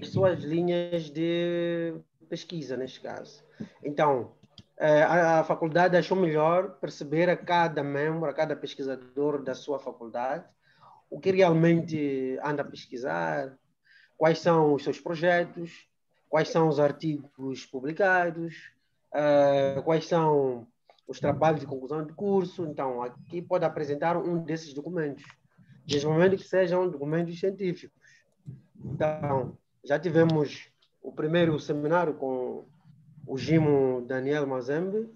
as suas linhas de pesquisa, neste caso. Então, a faculdade achou melhor perceber a cada membro, a cada pesquisador da sua faculdade, o que realmente anda a pesquisar, quais são os seus projetos, quais são os artigos publicados, quais são os trabalhos de conclusão de curso. Então, aqui pode apresentar um desses documentos, desde o momento que sejam documentos científicos. Então, já tivemos o primeiro seminário com o Gimo Daniel Mazembe,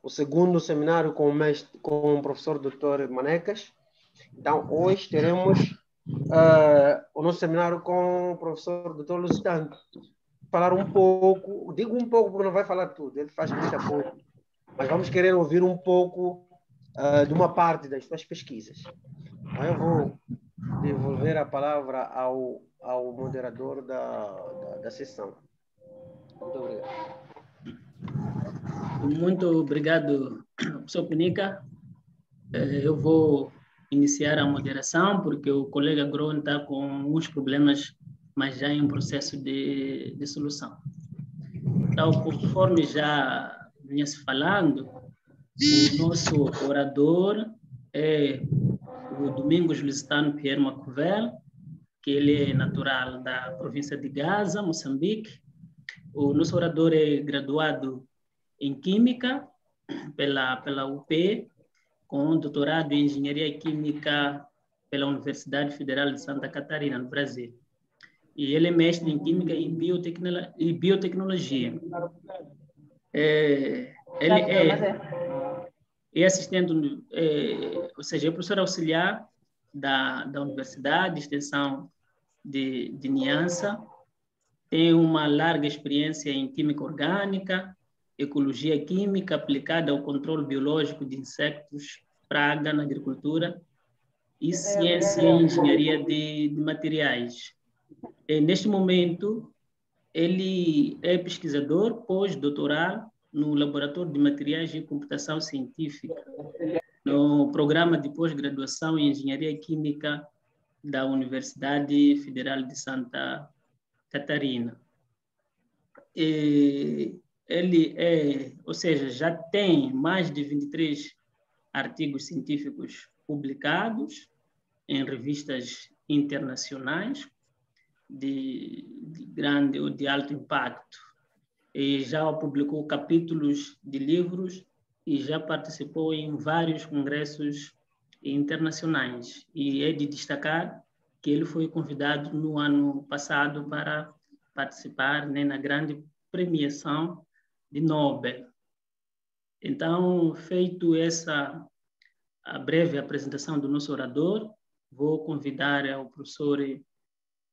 o segundo seminário com o professor Dr. Manecas. Então, hoje teremos o nosso seminário com o professor Dr. Lusitano. Falar um pouco, digo um pouco porque não vai falar tudo, ele faz muita coisa, mas vamos querer ouvir um pouco de uma parte das suas pesquisas. Então, eu vou devolver a palavra ao moderador da sessão. Muito obrigado. Muito obrigado, professor Punica. Eu vou iniciar a moderação, porque o colega Gron está com alguns problemas, mas já em processo de solução. Então, conforme já vinha se falando, o nosso orador é o Domingos Lusitano Pierre Macuvel, que ele é natural da província de Gaza, Moçambique. O nosso orador é graduado em Química pela UP, com doutorado em Engenharia Química pela Universidade Federal de Santa Catarina, no Brasil. E ele é mestre em Química e Biotecnologia. Ele é assistente, ou seja, é professor auxiliar da Universidade de Extensão de Niassa. Tem uma larga experiência em Química Orgânica, Ecologia Química aplicada ao controle biológico de insectos, praga na agricultura e Ciência e Engenharia de Materiais. Neste momento, ele é pesquisador pós-doutoral no Laboratório de Materiais e Computação Científica, no programa de pós-graduação em Engenharia Química da Universidade Federal de Santa Catarina. Ele ou seja, já tem mais de 23 artigos científicos publicados em revistas internacionais de grande ou de alto impacto. E já publicou capítulos de livros e já participou em vários congressos internacionais. E é de destacar que ele foi convidado no ano passado para participar, né, na grande premiação de Nobel. Então, feito a breve apresentação do nosso orador, vou convidar o professor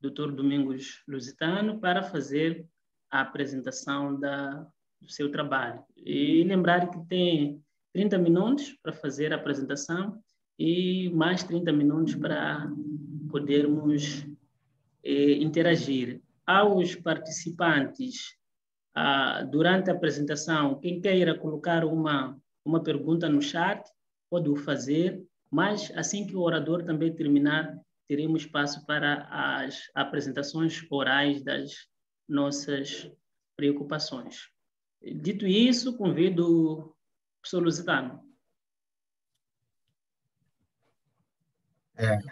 Dr. Domingos Lusitano para fazer a apresentação do seu trabalho. E lembrar que tem 30 minutos para fazer a apresentação e mais 30 minutos para podermos interagir. Aos participantes, durante a apresentação, quem queira colocar uma pergunta no chat, pode o fazer, mas assim que o orador também terminar, teremos espaço para as apresentações orais das nossas preocupações. Dito isso, convido o professor Lusitano.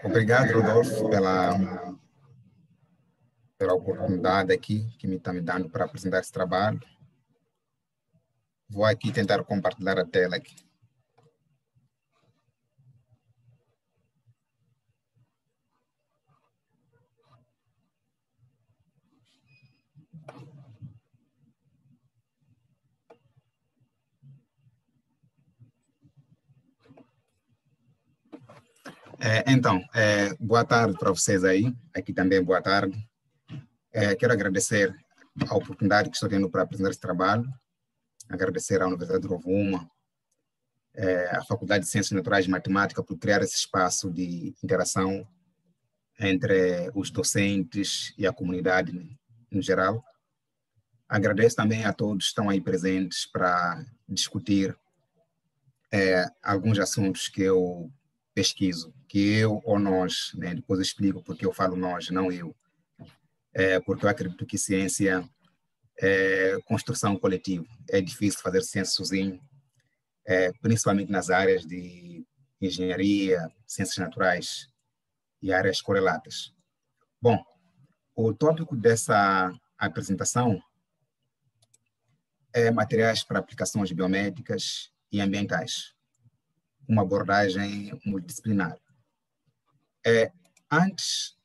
Obrigado, Rodolfo, pela oportunidade aqui que me está me dando para apresentar esse trabalho. Vou aqui tentar compartilhar a tela aqui. Então, boa tarde para vocês aí, aqui também boa tarde. Quero agradecer a oportunidade que estou tendo para apresentar esse trabalho, agradecer à Universidade de Rovuma, à Faculdade de Ciências Naturais e Matemática por criar esse espaço de interação entre os docentes e a comunidade no geral. Agradeço também a todos que estão aí presentes para discutir alguns assuntos que eu pesquiso, que eu ou nós, né, depois eu explico porque eu falo nós, não eu, porque eu acredito que ciência é construção coletiva, é difícil fazer ciência sozinho, principalmente nas áreas de engenharia, ciências naturais e áreas correlatas. Bom, o tópico dessa apresentação é materiais para aplicações biomédicas e ambientais, uma abordagem multidisciplinar. Antes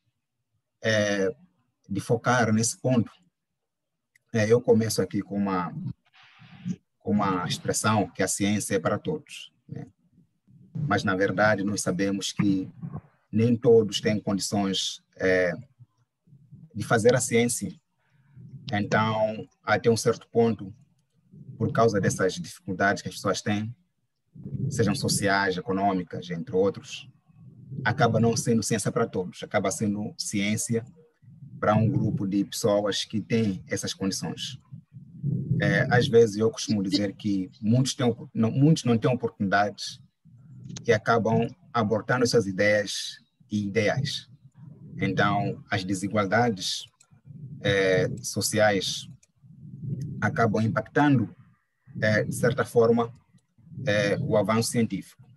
de focar nesse ponto, eu começo aqui com uma expressão que a ciência é para todos, né? Mas, na verdade, nós sabemos que nem todos têm condições de fazer a ciência. Então, até um certo ponto, por causa dessas dificuldades que as pessoas têm, sejam sociais, econômicas, entre outros, acaba não sendo ciência para todos, acaba sendo ciência para um grupo de pessoas que têm essas condições. Às vezes, eu costumo dizer que muitos não têm oportunidades e acabam abortando essas ideias e ideais. Então, as desigualdades sociais acabam impactando, de certa forma, o avanço científico.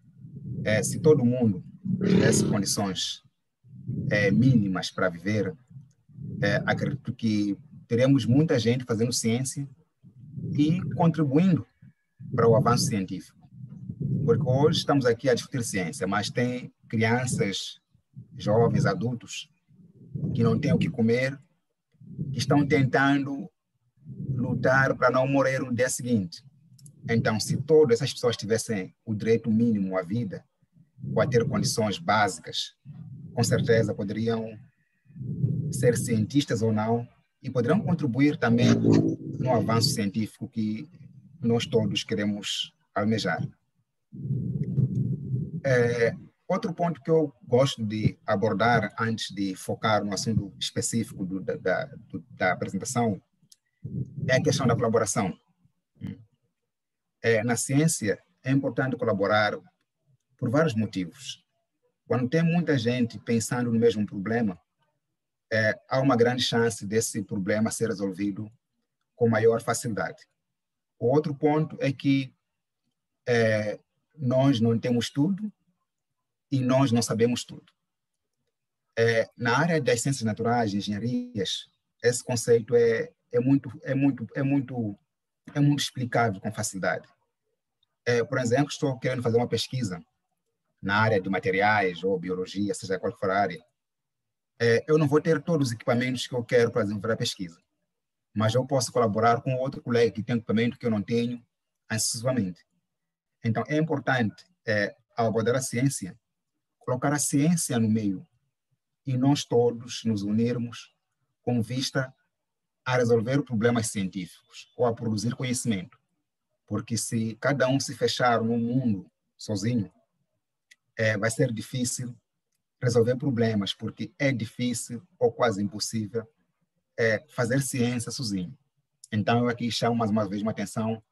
Se todo mundo tivesse condições mínimas para viver, acredito que teremos muita gente fazendo ciência e contribuindo para o avanço científico. Porque hoje estamos aqui a discutir ciência, mas tem crianças, jovens, adultos, que não têm o que comer, que estão tentando lutar para não morrer no dia seguinte. Então, se todas essas pessoas tivessem o direito mínimo à vida, ou a ter condições básicas, com certeza poderiam ser cientistas ou não, e poderão contribuir também no avanço científico que nós todos queremos almejar. Outro ponto que eu gosto de abordar antes de focar no assunto específico da apresentação é a questão da colaboração. Na ciência, é importante colaborar por vários motivos. Quando tem muita gente pensando no mesmo problema, há uma grande chance desse problema ser resolvido com maior facilidade. O outro ponto é que nós não temos tudo e nós não sabemos tudo. Na área das ciências naturais, engenharias, esse conceito é muito explicável com facilidade. Por exemplo, estou querendo fazer uma pesquisa na área de materiais ou biologia, seja qual for a área. Eu não vou ter todos os equipamentos que eu quero para desenvolver a pesquisa, mas eu posso colaborar com outro colega que tem equipamento que eu não tenho, excessivamente. Então, é importante, ao abordar a ciência, colocar a ciência no meio e nós todos nos unirmos com vista a resolver problemas científicos ou a produzir conhecimento. Porque se cada um se fechar no mundo sozinho, vai ser difícil resolver problemas, porque é difícil ou quase impossível fazer ciência sozinho. Então, eu aqui chamo mais uma vez uma atenção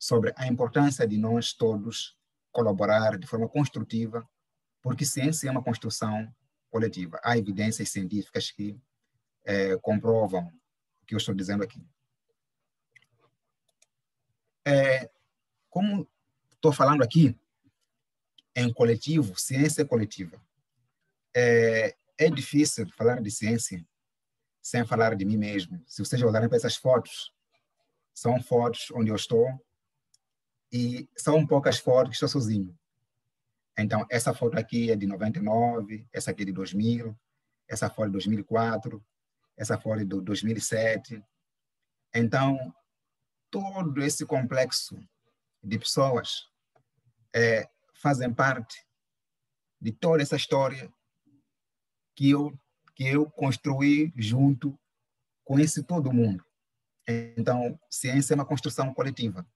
sobre a importância de nós todos colaborar de forma construtiva, porque ciência é uma construção coletiva. Há evidências científicas que comprovam o que eu estou dizendo aqui. Como estou falando aqui em coletivo, ciência coletiva, é difícil falar de ciência sem falar de mim mesmo. Se vocês olharem para essas fotos, são fotos onde eu estou e são poucas fotos que estou sozinho. Então, essa foto aqui é de 99, essa aqui é de 2000, essa foto é de 2004, essa foto é de 2007. Então, todo esse complexo de pessoas fazem parte de toda essa história que eu construí junto com esse todo mundo. Então, ciência é uma construção coletiva,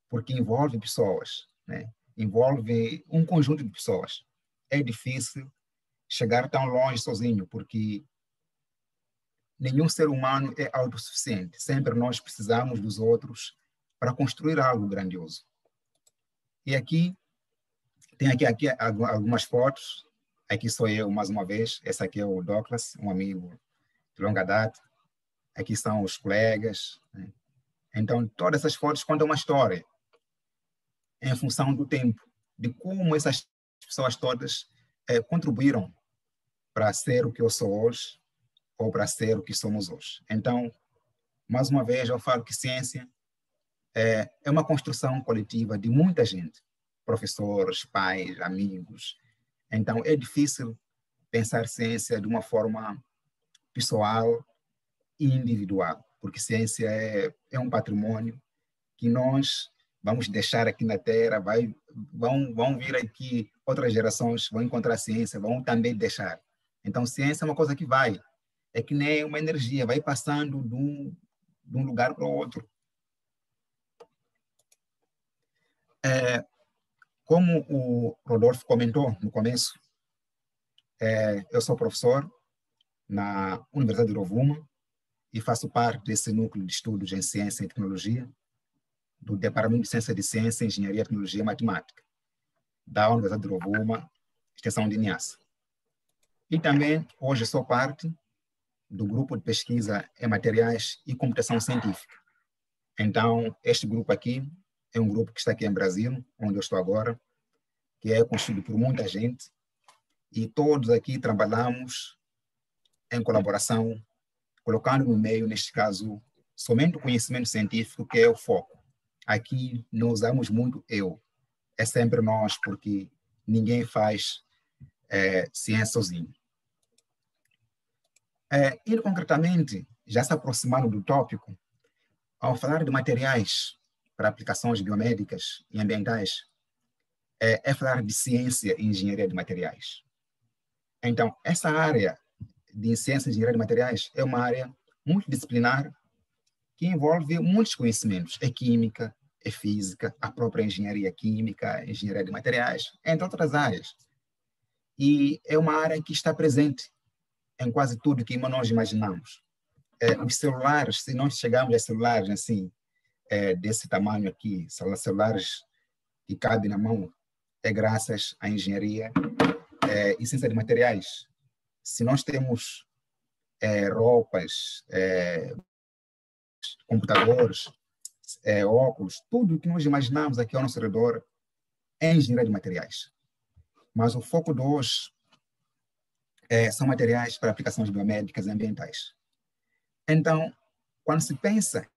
porque envolve pessoas, né? Envolve um conjunto de pessoas. É difícil chegar tão longe sozinho, porque nenhum ser humano é autossuficiente. Sempre nós precisamos dos outros para construir algo grandioso. E aqui Tem aqui algumas fotos. Aqui sou eu, mais uma vez. Esse aqui é o Douglas, um amigo de longa data. Aqui são os colegas, né? Então, todas essas fotos contam uma história em função do tempo, de como essas pessoas todas contribuíram para ser o que eu sou hoje ou para ser o que somos hoje. Então, mais uma vez, eu falo que ciência é uma construção coletiva de muita gente, professores, pais, amigos. Então, é difícil pensar ciência de uma forma pessoal e individual, porque ciência é um patrimônio que nós vamos deixar aqui na Terra, vão vir aqui outras gerações, vão encontrar ciência, vão também deixar. Então, ciência é uma coisa que vai, é que nem uma energia, vai passando de um lugar para o outro. Como o Rodolfo comentou no começo, eu sou professor na Universidade de Rovuma e faço parte desse núcleo de estudos em ciência e tecnologia do Departamento de Ciência, Engenharia, Tecnologia e Matemática da Universidade de Rovuma, extensão de Niassa. E também, hoje, sou parte do grupo de pesquisa em materiais e computação científica. Então, este grupo aqui é um grupo que está aqui em Brasília, onde eu estou agora, que é constituído por muita gente, e todos aqui trabalhamos em colaboração, colocando no meio, neste caso, somente o conhecimento científico, que é o foco. Aqui não usamos muito eu, é sempre nós, porque ninguém faz ciência sozinho. Indo concretamente, já se aproximando do tópico, ao falar de materiais para aplicações biomédicas e ambientais, é falar de ciência e engenharia de materiais. Então, essa área de ciência e engenharia de materiais é uma área multidisciplinar que envolve muitos conhecimentos. É química, é física, a própria engenharia química, engenharia de materiais, entre outras áreas. E é uma área que está presente em quase tudo que nós imaginamos. Os celulares, se nós chegarmos a celulares assim, desse tamanho aqui, celulares que cabem na mão, é graças à engenharia e ciência de materiais. Se nós temos roupas, computadores, óculos, tudo que nós imaginamos aqui ao nosso redor é engenharia de materiais. Mas o foco de hoje são materiais para aplicações biomédicas e ambientais. Então, quando se pensa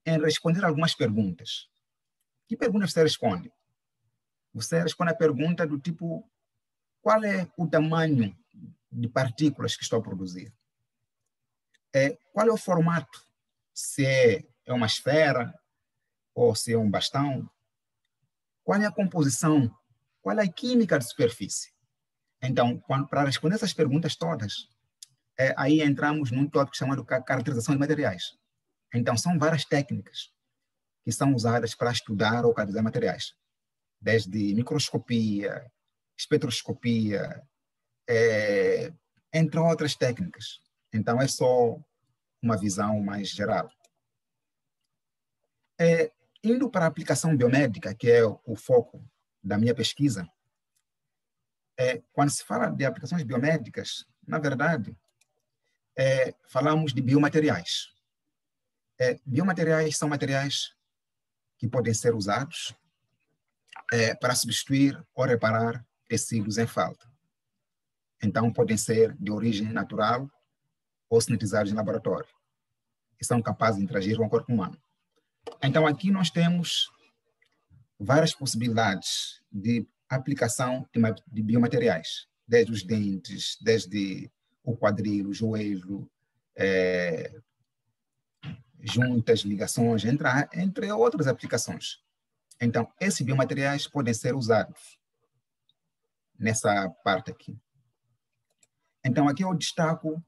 em responder algumas perguntas, que perguntas você responde? Você responde a pergunta do tipo: qual é o tamanho de partículas que estou a produzir? Qual é o formato? Se é uma esfera ou se é um bastão? Qual é a composição? Qual é a química de superfície? Então, para responder essas perguntas todas, aí entramos num tópico chamado caracterização de materiais. Então, são várias técnicas que são usadas para estudar ou caracterizar materiais, desde microscopia, espectroscopia, entre outras técnicas. Então, é só uma visão mais geral. Indo para a aplicação biomédica, que é o foco da minha pesquisa, quando se fala de aplicações biomédicas, na verdade, falamos de biomateriais. Biomateriais são materiais que podem ser usados para substituir ou reparar tecidos em falta. Então, podem ser de origem natural ou sintetizados em laboratório, e são capazes de interagir com o corpo humano. Então, aqui nós temos várias possibilidades de aplicação de biomateriais, desde os dentes, desde o quadril, o joelho, juntas, ligações, entre outras aplicações. Então, esses biomateriais podem ser usados nessa parte aqui. Então, aqui eu destaco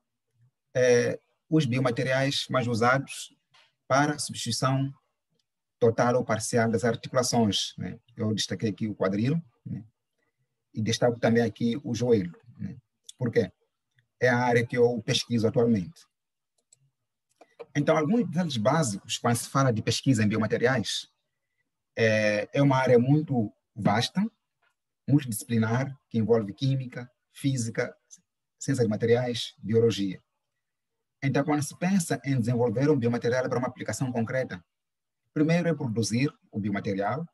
os biomateriais mais usados para substituição total ou parcial das articulações, né? Eu destaquei aqui o quadril, né? E destaco também aqui o joelho, né? Por quê? É a área que eu pesquiso atualmente. Então, alguns deles básicos, quando se fala de pesquisa em biomateriais, é uma área muito vasta, multidisciplinar, que envolve química, física, ciências de materiais, biologia. Então, quando se pensa em desenvolver um biomaterial para uma aplicação concreta, primeiro é produzir o biomaterial,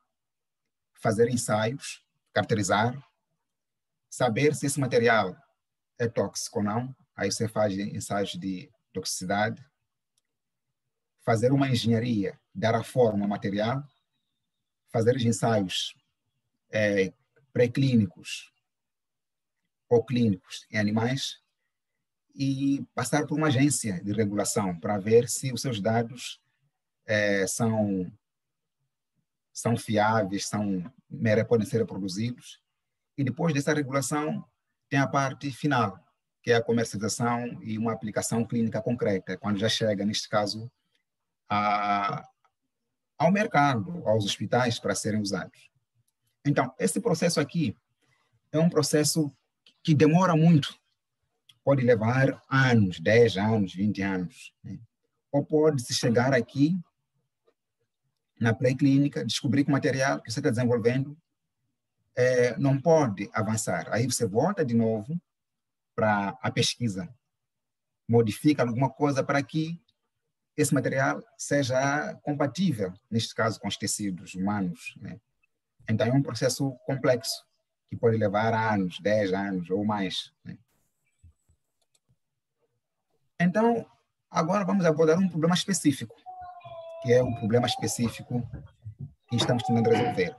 fazer ensaios, caracterizar, saber se esse material é tóxico ou não, aí você faz ensaios de toxicidade, fazer uma engenharia, dar a forma ao material, fazer os ensaios pré-clínicos ou clínicos em animais e passar por uma agência de regulação para ver se os seus dados são fiáveis, podem ser reproduzidos. E depois dessa regulação, tem a parte final, que é a comercialização e uma aplicação clínica concreta, quando já chega, neste caso, ao mercado, aos hospitais para serem usados. Então, esse processo aqui é um processo que demora muito. Pode levar anos, 10 anos, 20 anos. Né? Ou pode-se chegar aqui, na pré-clínica, descobrir que o material que você está desenvolvendo não pode avançar. Aí você volta de novo para a pesquisa, modifica alguma coisa para que esse material seja compatível, neste caso, com os tecidos humanos. Né? Então, é um processo complexo, que pode levar anos, 10 anos ou mais. Né? Então, agora vamos abordar um problema específico, que é o problema específico que estamos tentando resolver.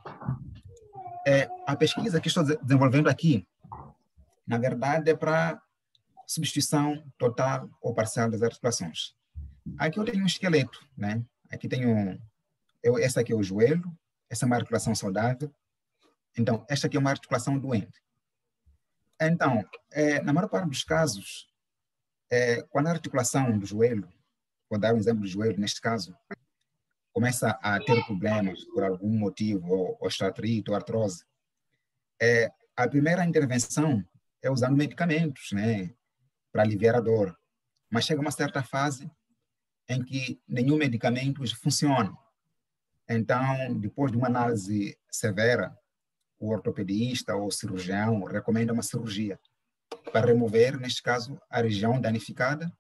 A pesquisa que estou desenvolvendo aqui, na verdade, é para substituição total ou parcial das articulações. Aqui eu tenho um esqueleto, né? Aqui tenho, essa aqui é o joelho, essa é uma articulação saudável. Então, esta aqui é uma articulação doente. Então, na maior parte dos casos, quando a articulação do joelho, vou dar um exemplo do joelho, neste caso, começa a ter problemas por algum motivo, ou osteoartrite ou artrose, a primeira intervenção é usando medicamentos, né, para aliviar a dor. Mas chega uma certa fase em que nenhum medicamento funciona. Então, depois de uma análise severa, o ortopedista ou o cirurgião recomenda uma cirurgia para remover, neste caso, a região danificada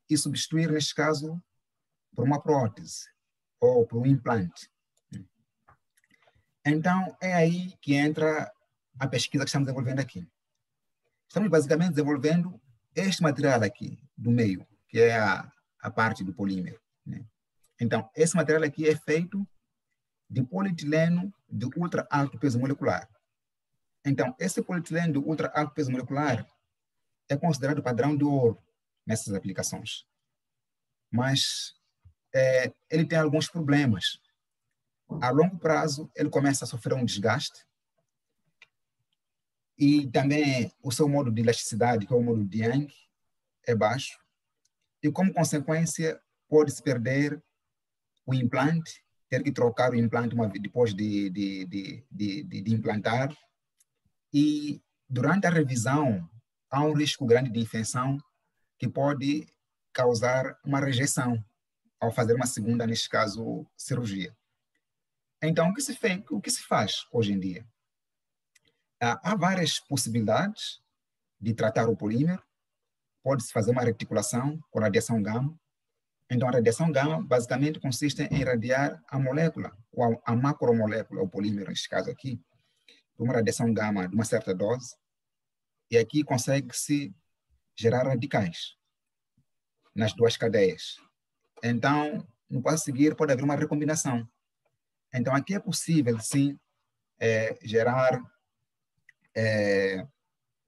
e substituir, neste caso, por uma prótese ou por um implante. Então, é aí que entra a pesquisa que estamos desenvolvendo aqui. Estamos basicamente desenvolvendo este material aqui, do meio, que é a parte do polímero. Né? Então, esse material aqui é feito de polietileno de ultra alto peso molecular. Então, esse polietileno de ultra alto peso molecular é considerado padrão de ouro nessas aplicações. Mas ele tem alguns problemas. A longo prazo, ele começa a sofrer um desgaste e também o seu modo de elasticidade, que é o modo de Young, é baixo. E, como consequência, pode-se perder o implante, ter que trocar o implante depois de implantar. E, durante a revisão, há um risco grande de infecção que pode causar uma rejeição ao fazer uma segunda, neste caso, cirurgia. Então, o que se faz hoje em dia? Há várias possibilidades de tratar o polímero. Pode-se fazer uma reticulação com radiação gama. Então, a radiação gama basicamente consiste em irradiar a molécula, ou a macromolécula, o polímero, neste caso aqui, por uma radiação gama de uma certa dose. E aqui consegue-se gerar radicais nas duas cadeias. Então, no passo a seguir, pode haver uma recombinação. Então, aqui é possível, sim, gerar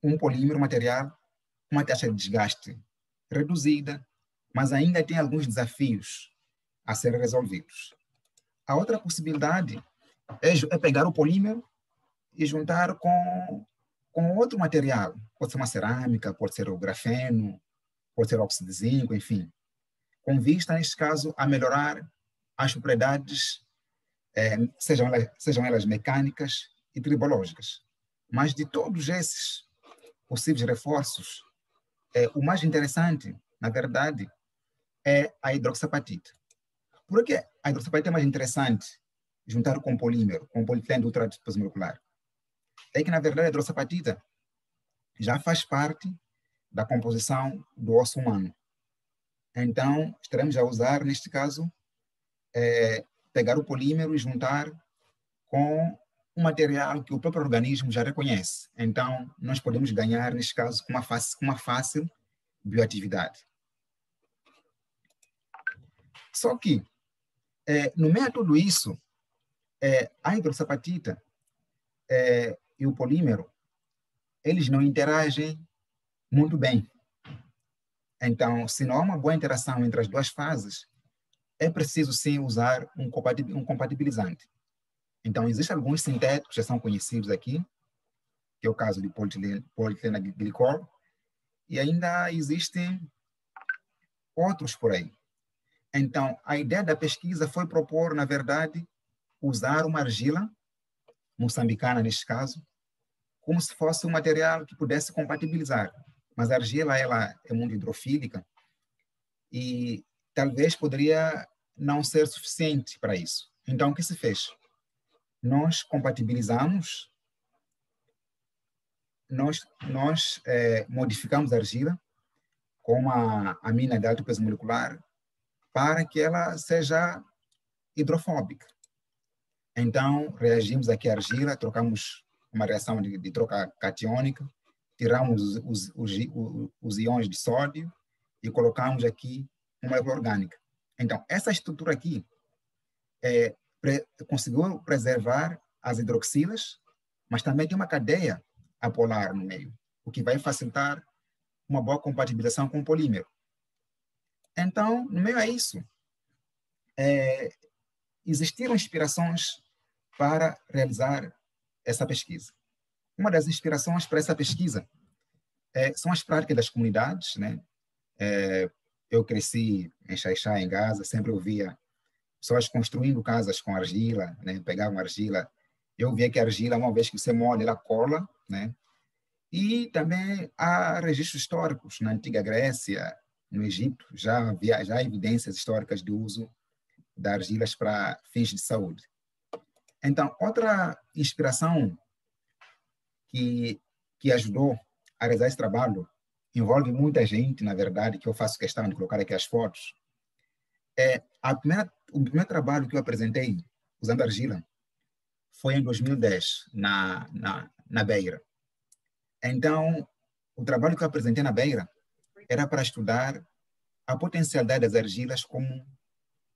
um polímero material com uma taxa de desgaste reduzida, mas ainda tem alguns desafios a serem resolvidos. A outra possibilidade é pegar o polímero e juntar com outro material. Pode ser uma cerâmica, pode ser o grafeno, pode ser óxido de zinco, enfim. Com vista, neste caso, a melhorar as propriedades, sejam elas mecânicas e tribológicas. Mas de todos esses possíveis reforços, o mais interessante, na verdade, é a hidroxapatita. Por que a hidroxapatita é mais interessante juntar com polímero, com polietileno de ultradepois molecular? É que, na verdade, a hidroxapatita já faz parte da composição do osso humano. Então, estaremos a usar, neste caso, pegar o polímero e juntar com um material que o próprio organismo já reconhece. Então, nós podemos ganhar, neste caso, com uma fácil bioatividade. Só que, no meio de tudo isso, a hidroxapatita e o polímero, eles não interagem muito bem. Então, se não há uma boa interação entre as duas fases, é preciso sim usar um compatibilizante. Então, existem alguns sintéticos que já são conhecidos aqui, que é o caso de polietileno glicol, e ainda existem outros por aí. Então, a ideia da pesquisa foi propor, na verdade, usar uma argila, moçambicana neste caso, como se fosse um material que pudesse compatibilizar. Mas a argila, ela é muito hidrofílica e talvez poderia não ser suficiente para isso. Então, o que se fez? Nós compatibilizamos, nós modificamos a argila com uma amina de alto peso molecular para que ela seja hidrofóbica. Então, reagimos aqui à argila, trocamos uma reação de troca catiônica, tiramos os íons de sódio e colocamos aqui uma molécula orgânica. Então, essa estrutura aqui conseguiu preservar as hidroxilas, mas também tem uma cadeia apolar no meio, o que vai facilitar uma boa compatibilização com o polímero. Então, no meio a isso, existiram inspirações para realizar essa pesquisa. Uma das inspirações para essa pesquisa são as práticas das comunidades, né? Eu cresci em Xaixá, em Gaza, sempre ouvia pessoas construindo casas com argila, né? Pegavam argila. Eu via que a argila, uma vez que você molha, ela cola, né? E também há registros históricos na antiga Grécia, no Egito, já há evidências históricas do uso de argilas para fins de saúde. Então, outra inspiração que ajudou a realizar esse trabalho, envolve muita gente, na verdade, que eu faço questão de colocar aqui as fotos. O primeiro trabalho que eu apresentei usando argila foi em 2010, na Beira. Então, o trabalho que eu apresentei na Beira era para estudar a potencialidade das argilas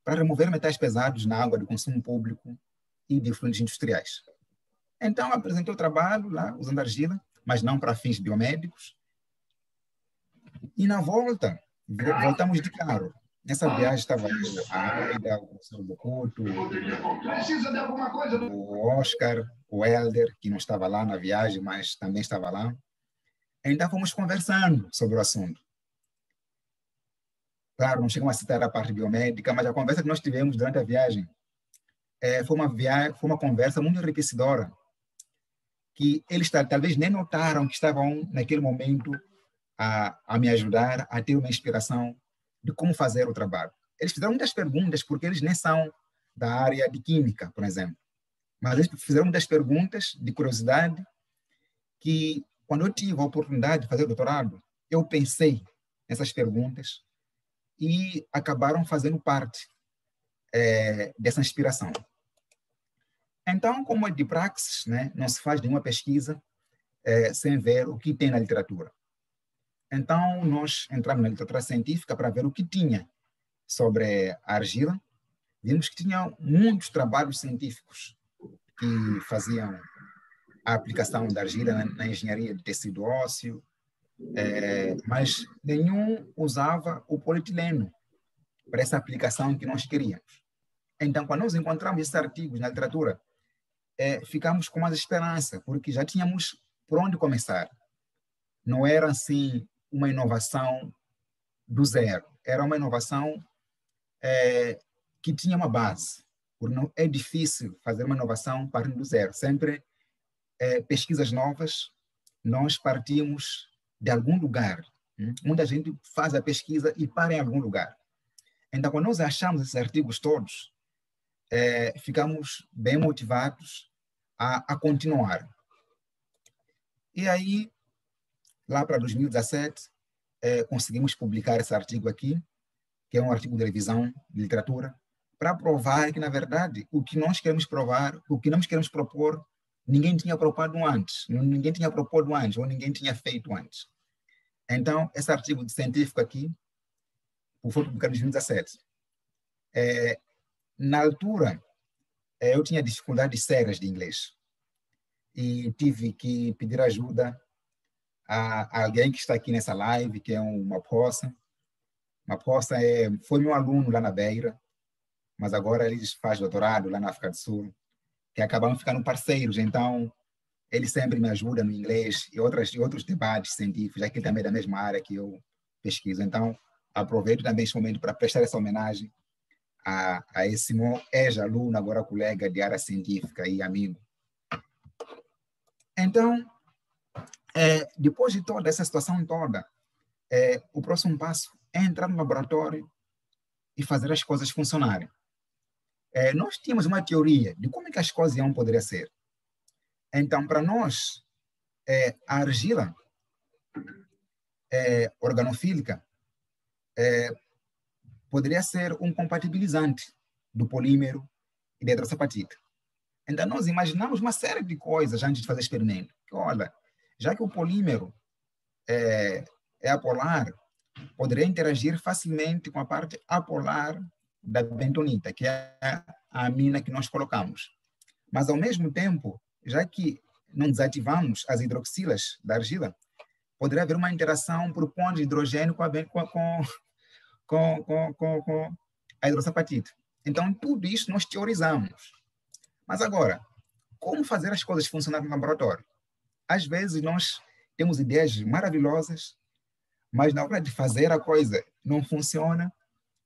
para remover metais pesados na água de consumo público e de fluidos industriais. Então, apresentei o trabalho lá, usando argila, mas não para fins biomédicos. E na volta, voltamos de carro. Nessa viagem estava a Aida, o professor Bocuto, o Oscar, o Helder, que não estava lá na viagem, mas também estava lá. Então, fomos conversando sobre o assunto. Claro, não chegamos a citar a parte biomédica, mas a conversa que nós tivemos durante a viagem foi uma conversa muito enriquecedora, que eles talvez nem notaram que estavam, naquele momento, a me ajudar a ter uma inspiração de como fazer o trabalho. Eles fizeram muitas perguntas, porque eles nem são da área de química, por exemplo. Mas eles fizeram muitas perguntas de curiosidade que, quando eu tive a oportunidade de fazer o doutorado, eu pensei nessas perguntas e acabaram fazendo parte dessa inspiração. Então, como é de praxis, né, não se faz nenhuma pesquisa sem ver o que tem na literatura. Então, nós entramos na literatura científica para ver o que tinha sobre a argila. Vimos que tinha muitos trabalhos científicos que faziam a aplicação da argila na engenharia de tecido ósseo, mas nenhum usava o polietileno para essa aplicação que nós queríamos. Então, quando nós encontramos esses artigos na literatura, ficamos com mais esperança, porque já tínhamos por onde começar. Não era assim uma inovação do zero, era uma inovação que tinha uma base. Porque não é difícil fazer uma inovação partindo do zero. Sempre pesquisas novas, nós partimos de algum lugar. Muita gente faz a pesquisa e para em algum lugar. Então, quando nós achamos esses artigos todos, ficamos bem motivados a continuar. E aí, lá para 2017, conseguimos publicar esse artigo aqui, que é um artigo de revisão de literatura, para provar que, na verdade, o que nós queremos provar, o que nós queremos propor, ninguém tinha proposto antes, ninguém tinha proposto antes, ou ninguém tinha feito antes. Então, esse artigo científico aqui foi publicado em 2017. Na altura, eu tinha dificuldades sérias de inglês e tive que pedir ajuda a alguém que está aqui nessa live, que é uma poça. Uma poça foi meu aluno lá na Beira, mas agora ele faz doutorado lá na África do Sul, que acabamos ficando parceiros. Então, ele sempre me ajuda no inglês e outros debates científicos, aqui também da mesma área que eu pesquiso. Então, aproveito também esse momento para prestar essa homenagem a esse meu ex-aluno, agora colega de área científica e amigo. Então, depois de toda essa situação toda, o próximo passo é entrar no laboratório e fazer as coisas funcionarem. Nós tínhamos uma teoria de como é que as coisas iam poder ser. Então, para nós, a argila organofílica poderia ser um compatibilizante do polímero e da hidrossapatita. Então, nós imaginamos uma série de coisas antes de fazer experimento. Olha, já que o polímero é apolar, poderia interagir facilmente com a parte apolar da bentonita, que é a amina que nós colocamos. Mas, ao mesmo tempo, já que não desativamos as hidroxilas da argila, poderia haver uma interação por ponto de hidrogênio com a hidrossapatita. Então, tudo isso nós teorizamos. Mas agora, como fazer as coisas funcionarem no laboratório? Às vezes, nós temos ideias maravilhosas, mas na hora de fazer a coisa não funciona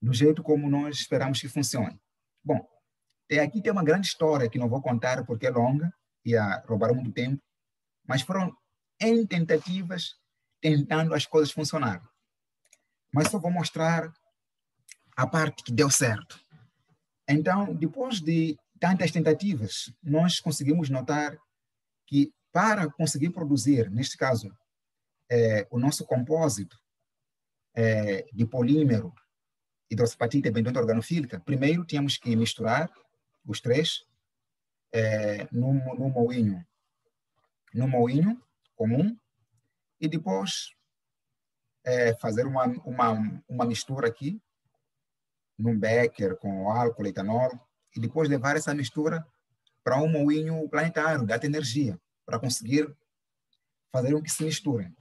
do jeito como nós esperamos que funcione. Bom, aqui tem uma grande história que não vou contar porque é longa, ia roubar muito tempo, mas foram N tentativas tentando as coisas funcionarem. Mas só vou mostrar a parte que deu certo. Então, depois de tantas tentativas, nós conseguimos notar que para conseguir produzir, neste caso, o nosso compósito de polímero, hidrossapatita e bentonita organofílica, primeiro tínhamos que misturar os três num moinho comum e depois fazer uma mistura aqui num becker com álcool, etanol, e depois levar essa mistura para um moinho planetário de alta energia, para conseguir fazer com que se misturem.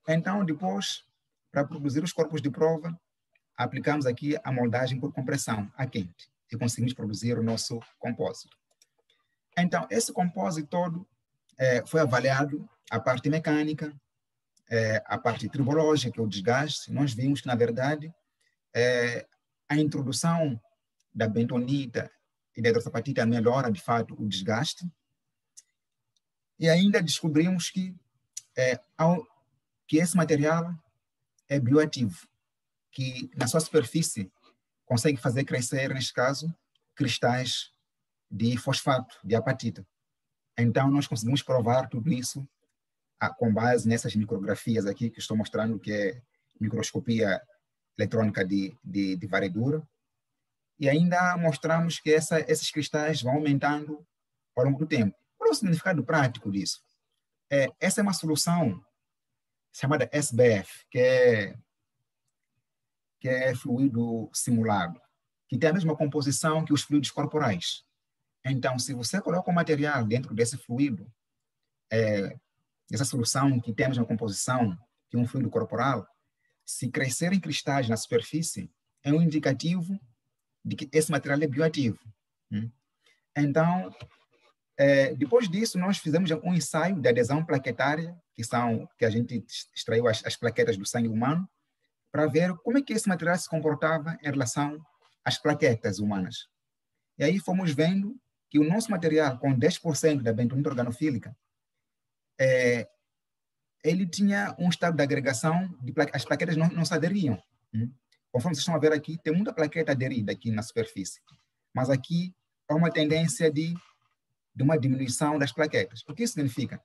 Então, depois, para produzir os corpos de prova, aplicamos aqui a moldagem por compressão a quente e conseguimos produzir o nosso compósito. Então, esse compósito todo foi avaliado a parte mecânica, a parte tribológica, que é o desgaste. Nós vimos que, na verdade, a introdução da bentonita e da hidrossapatita melhora, de fato, o desgaste. E ainda descobrimos que esse material é bioativo, que na sua superfície consegue fazer crescer, neste caso, cristais de fosfato, de apatita. Então, nós conseguimos provar tudo isso com base nessas micrografias aqui que estou mostrando, que é microscopia eletrônica de varredura. E ainda mostramos que esses cristais vão aumentando ao longo do tempo. Qual é o significado prático disso? Essa é uma solução chamada SBF, que é fluido simulado, que tem a mesma composição que os fluidos corporais. Então, se você coloca o material dentro desse fluido, essa solução que tem a mesma composição que um fluido corporal, se crescerem cristais na superfície, é um indicativo de que esse material é bioativo. Então, depois disso, nós fizemos um ensaio de adesão plaquetária, que a gente extraiu as plaquetas do sangue humano, para ver como é que esse material se comportava em relação às plaquetas humanas. E aí fomos vendo que o nosso material, com 10% da bentonita organofílica, ele tinha um estado de agregação, as plaquetas não se aderiam. Conforme vocês estão a ver aqui, tem muita plaqueta aderida aqui na superfície, mas aqui há uma tendência de uma diminuição das plaquetas. O que isso significa?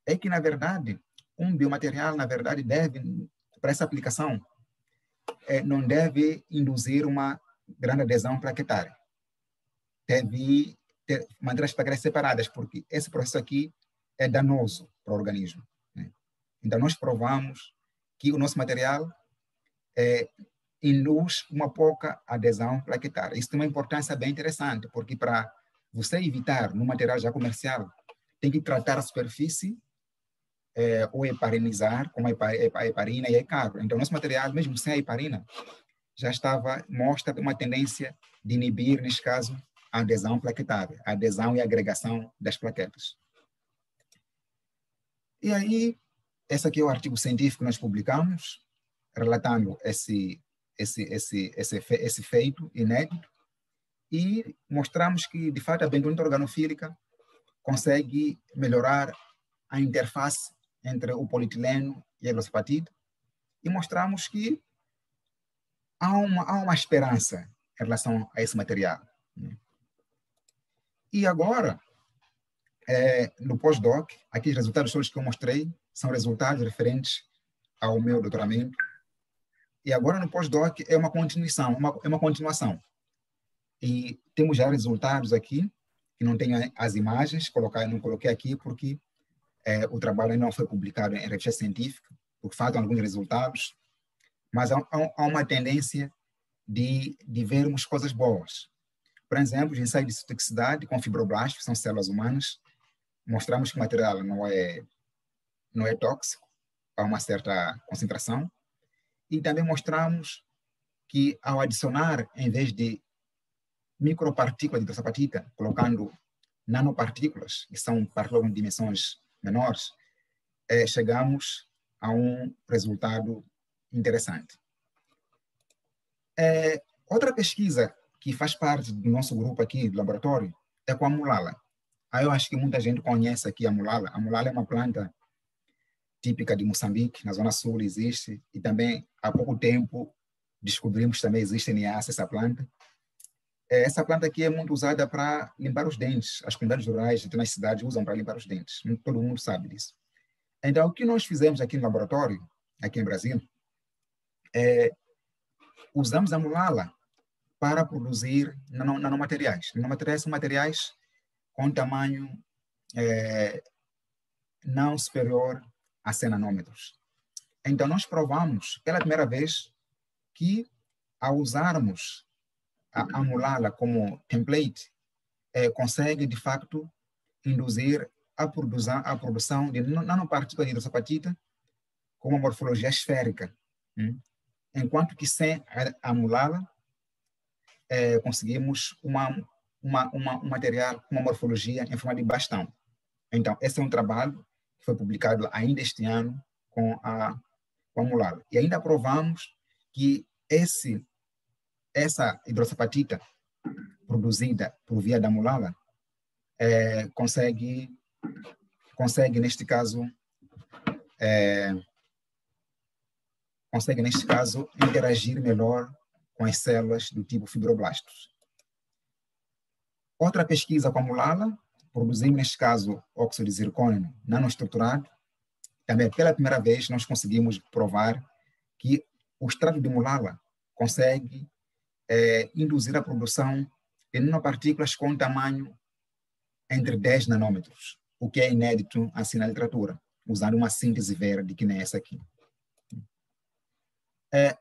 É que, na verdade, um biomaterial, na verdade, deve, para essa aplicação, não deve induzir uma grande adesão plaquetária. Deve manter as plaquetas separadas, porque esse processo aqui é danoso para o organismo, né? Então, nós provamos que o nosso material induz uma pouca adesão plaquetária. Isso tem uma importância bem interessante, porque para você evitar, no material já comercial, tem que tratar a superfície ou heparinizar, como a heparina, e é caro. Então, nosso material, mesmo sem a heparina, já mostra uma tendência de inibir, neste caso, a adesão plaquetária, a adesão e agregação das plaquetas. E aí, esse aqui é o artigo científico que nós publicamos, relatando esse feito inédito, e mostramos que, de fato, a bentonita organofílica consegue melhorar a interface entre o polietileno e a hidroxapatita, e mostramos que há uma esperança em relação a esse material, né? E agora, no pós-doc, aqui os resultados todos que eu mostrei são resultados referentes ao meu doutoramento. E agora no pós-doc é uma continuação. E temos já resultados aqui, que não tenho as imagens, não coloquei aqui porque o trabalho ainda não foi publicado em revista científica, porque faltam alguns resultados, mas há uma tendência de vermos coisas boas. Por exemplo, ensaio de citotoxicidade com fibroblastos, que são células humanas, mostramos que o material não é tóxico a uma certa concentração, e também mostramos que, ao adicionar, em vez de micropartículas de hidroxapatita, colocando nanopartículas, que são partículas de dimensões menores, chegamos a um resultado interessante. Outra pesquisa que faz parte do nosso grupo aqui do laboratório é com a mulala. Eu acho que muita gente conhece aqui a mulala. A mulala é uma planta típica de Moçambique, na zona sul existe, e também há pouco tempo descobrimos também existe em Niassa essa planta. Essa planta aqui é muito usada para limpar os dentes. As comunidades rurais nas cidades usam para limpar os dentes. Todo mundo sabe disso. Então, o que nós fizemos aqui no laboratório, aqui em Brasil, usamos a mulala para produzir nanomateriais. Nanomateriais são materiais com tamanho não superior a 100 nanômetros. Então, nós provamos pela primeira vez que, ao usarmos a mulala como template, consegue, de facto, induzir a produção de nanopartículas de hidroxapatita com uma morfologia esférica. Enquanto que sem a mulala, conseguimos um material com uma morfologia em forma de bastão. Então, esse é um trabalho que foi publicado ainda este ano com a mulala. E ainda provamos que essa hidroxapatita produzida por via da mulala consegue, neste caso, interagir melhor com as células do tipo fibroblastos. Outra pesquisa com a mulala, produzimos, neste caso, óxido de zircônio nanoestruturado. Também, pela primeira vez, nós conseguimos provar que o extrato de mulala consegue induzir a produção de nanopartículas com tamanho entre 10 nanômetros, o que é inédito assim na literatura, usando uma síntese verde que nem essa aqui.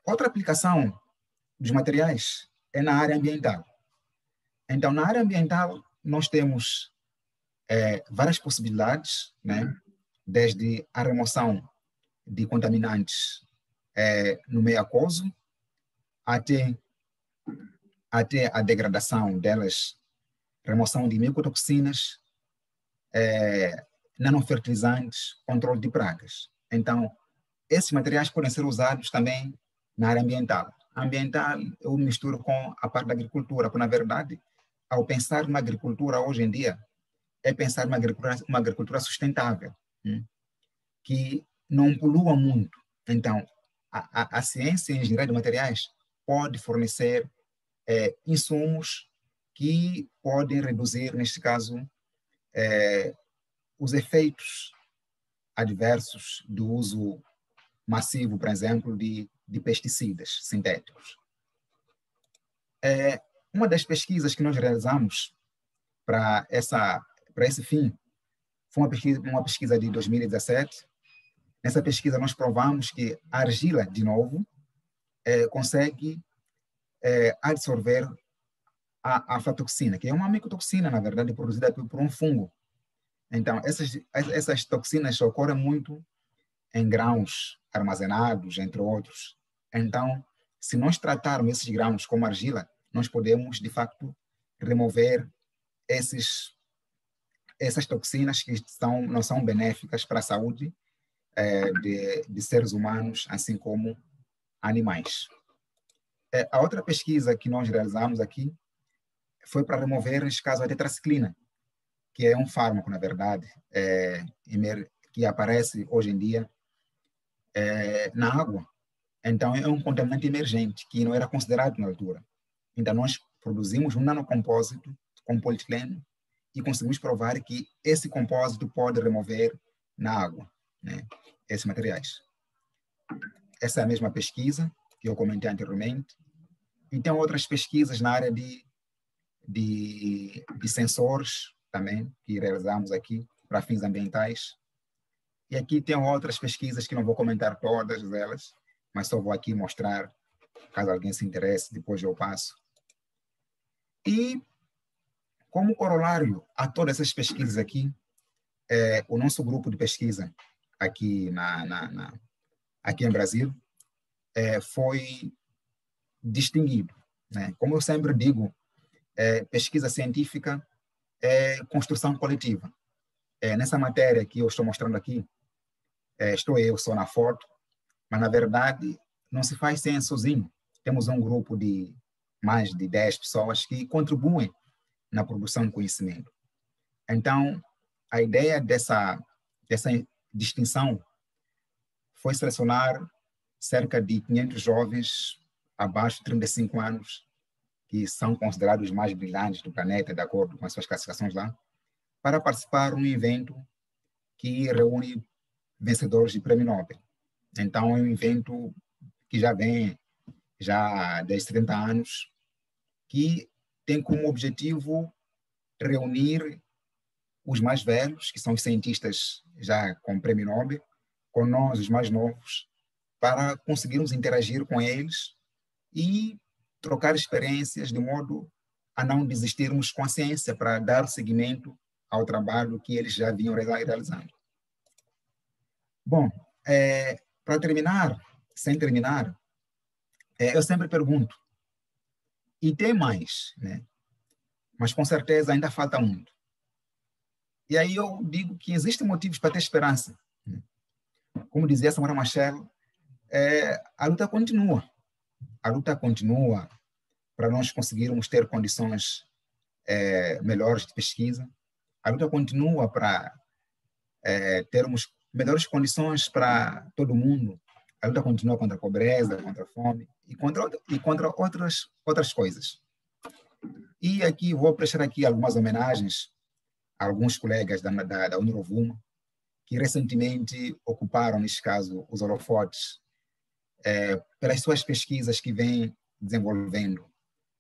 Outra aplicação dos materiais é na área ambiental. Então, na área ambiental, nós temos várias possibilidades, né? Desde a remoção de contaminantes no meio aquoso, até a degradação delas, remoção de micotoxinas, nanofertilizantes, controle de pragas. Então, esses materiais podem ser usados também na área ambiental. A ambiental eu misturo com a parte da agricultura, porque, na verdade, ao pensar numa agricultura hoje em dia, é pensar numa agricultura sustentável, que não polua muito. Então, a ciência e a engenharia de materiais pode fornecer insumos que podem reduzir, neste caso, os efeitos adversos do uso massivo, por exemplo, de pesticidas sintéticos. Uma das pesquisas que nós realizamos para esse fim foi uma pesquisa de 2017. Nessa pesquisa, nós provamos que a argila, de novo, consegue absorver a aflatoxina, que é uma micotoxina, na verdade, produzida por um fungo. Então, essas toxinas ocorrem muito em grãos armazenados, entre outros. Então, se nós tratarmos esses grãos como argila, nós podemos, de facto, remover essas toxinas que não são benéficas para a saúde de seres humanos, assim como animais. A outra pesquisa que nós realizamos aqui foi para remover, neste caso, a tetraciclina, que é um fármaco, na verdade, que aparece hoje em dia na água. Então, é um contaminante emergente que não era considerado na altura. Então, nós produzimos um nanocompósito com polietileno e conseguimos provar que esse compósito pode remover na água, né, esses materiais. Essa é a mesma pesquisa que eu comentei anteriormente. E tem outras pesquisas na área de sensores também, que realizamos aqui para fins ambientais. E aqui tem outras pesquisas que não vou comentar todas elas, mas só vou aqui mostrar, caso alguém se interesse, depois eu passo. E, como corolário a todas essas pesquisas aqui, o nosso grupo de pesquisa aqui, aqui em Brasil foi distinguido, né? Como eu sempre digo, pesquisa científica é construção coletiva. Nessa matéria que eu estou mostrando aqui, estou eu só na foto, mas, na verdade, não se faz ciência sozinho. Temos um grupo de mais de 10 pessoas que contribuem na produção de conhecimento. Então, a ideia dessa distinção foi selecionar cerca de 500 jovens abaixo de 35 anos, que são considerados os mais brilhantes do planeta, de acordo com as suas classificações lá, para participar de um evento que reúne vencedores de prêmio Nobel. Então, é um evento que já vem desde 70 anos, que tem como objetivo reunir os mais velhos, que são os cientistas já com prêmio Nobel, com nós, os mais novos, para conseguirmos interagir com eles e trocar experiências de modo a não desistirmos com a ciência, para dar seguimento ao trabalho que eles já vinham realizando. Bom, para terminar, sem terminar, eu sempre pergunto, e tem mais, né? Mas com certeza ainda falta muito. E aí eu digo que existem motivos para ter esperança, né? Como dizia Samora Machel, a luta continua. A luta continua para nós conseguirmos ter condições melhores de pesquisa. A luta continua para termos melhores condições para todo mundo. A luta continua contra a pobreza, contra a fome e contra outras coisas. E aqui vou prestar aqui algumas homenagens a alguns colegas da Unirovuma, que recentemente ocuparam, neste caso, os holofotes pelas suas pesquisas que vêm desenvolvendo.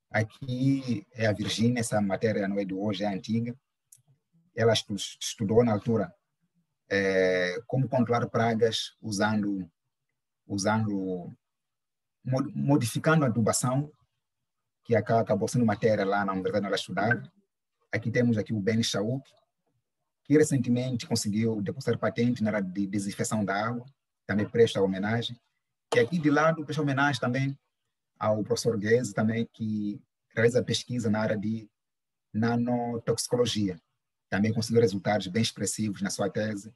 Aqui é a Virgínia, essa matéria não é de hoje, é antiga. Ela estudou, na altura, como controlar pragas modificando a adubação, que acabou sendo matéria lá na universidade onde ela estudava. Aqui temos o Ben Shauk, que recentemente conseguiu depositar patente na área de desinfecção da água, também presta homenagem. E aqui de lado presta homenagem também ao professor Guese, também, que realiza pesquisa na área de nanotoxicologia. Também conseguiu resultados bem expressivos na sua tese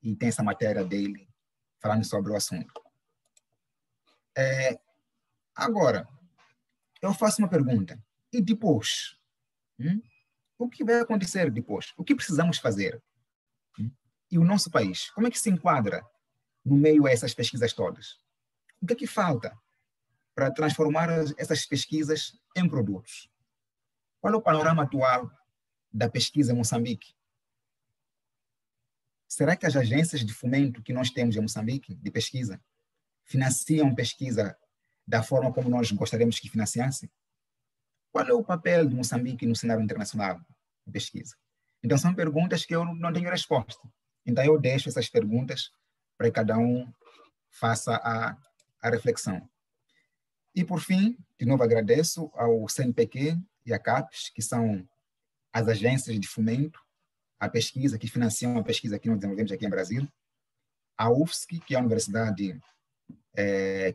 e tem essa matéria dele falando sobre o assunto. Agora, eu faço uma pergunta. E depois? O que vai acontecer depois? O que precisamos fazer? E o nosso país, como é que se enquadra no meio a essas pesquisas todas? o que é que falta para transformar essas pesquisas em produtos? Qual é o panorama atual da pesquisa em Moçambique? Será que as agências de fomento que nós temos em Moçambique, de pesquisa, financiam pesquisa da forma como nós gostaríamos que financiassem? Qual é o papel de Moçambique no cenário internacional de pesquisa? Então, são perguntas que eu não tenho resposta. Então, eu deixo essas perguntas para que cada um faça a reflexão. E, por fim, de novo agradeço ao CNPq e à CAPES, que são as agências de fomento à pesquisa, que financiam a pesquisa que nós desenvolvemos aqui em Brasília, a UFSC, que é a universidade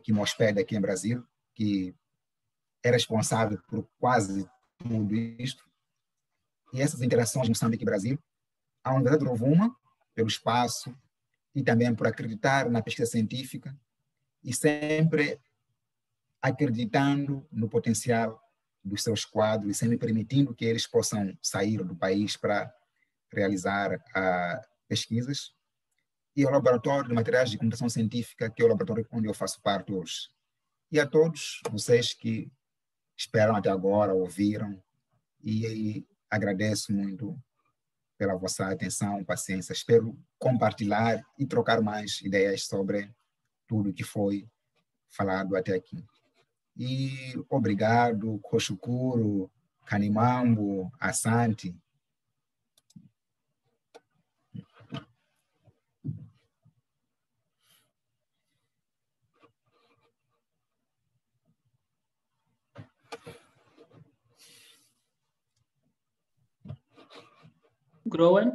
que me hospeda aqui em Brasília, que é responsável por quase tudo isto, e essas interações Moçambique e Brasil, a Universidade de Rovuma, pelo espaço, e também por acreditar na pesquisa científica, e sempre acreditando no potencial dos seus quadros, e sempre permitindo que eles possam sair do país para realizar pesquisas, e ao Laboratório de Materiais de Computação Científica, que é o laboratório onde eu faço parte hoje. E a todos vocês que esperam até agora, ouviram, e agradeço muito pela vossa atenção, paciência. Espero compartilhar e trocar mais ideias sobre tudo que foi falado até aqui. E obrigado, Koshukuru, Kanimambo, Asante. Groen?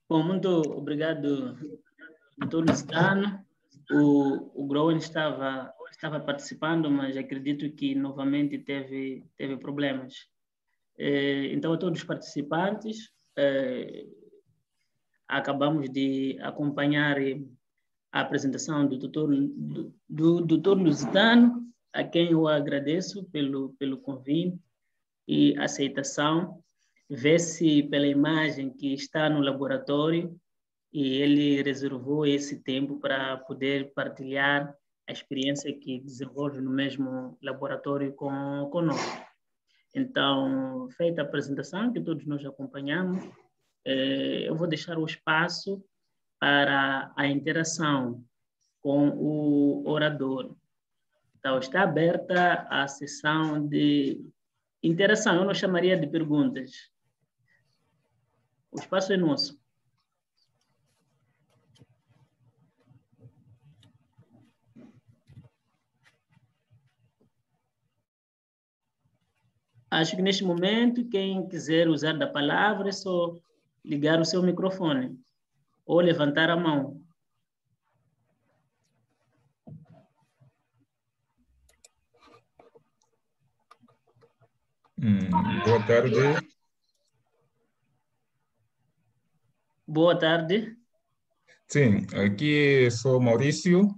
Bom, muito obrigado, doutor Lusitano. O Groen estava participando, mas acredito que novamente teve problemas. Então, a todos os participantes, acabamos de acompanhar a apresentação do doutor Lusitano, a quem eu agradeço pelo convite e aceitação. Vê-se pela imagem que está no laboratório e ele reservou esse tempo para poder partilhar a experiência que desenvolve no mesmo laboratório conosco. Então, feita a apresentação que todos nós acompanhamos, eu vou deixar o espaço para a interação com o orador. Então, está aberta a sessão de interação, eu não chamaria de perguntas. O espaço é nosso. Acho que neste momento, quem quiser usar da palavra é só ligar o seu microfone ou levantar a mão. Boa tarde. Boa tarde. Sim, aqui sou Maurício,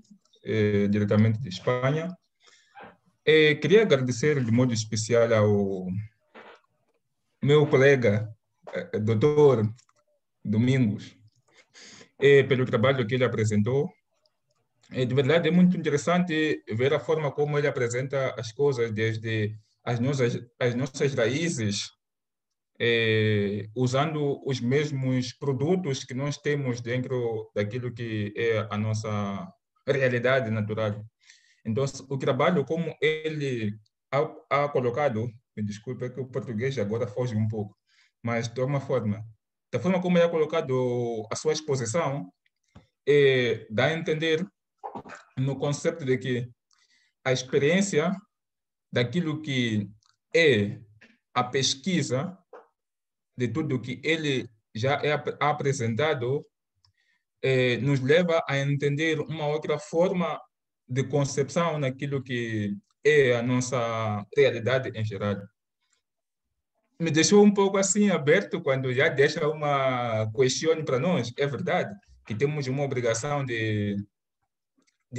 diretamente de Espanha. Queria agradecer de modo especial ao meu colega, doutor Domingos, pelo trabalho que ele apresentou. De verdade, é muito interessante ver a forma como ele apresenta as coisas, desde as nossas raízes, usando os mesmos produtos que nós temos dentro daquilo que é a nossa realidade natural. Então, o trabalho como ele ha colocado, me desculpe que o português agora foge um pouco, mas de alguma forma, da forma como ele ha colocado a sua exposição, dá a entender no conceito de que a experiência daquilo que é a pesquisa, de tudo que ele já é apresentado, nos leva a entender uma outra forma de concepção naquilo que é a nossa realidade em geral. Me deixou um pouco assim aberto quando já deixa uma questão para nós. É verdade que temos uma obrigação de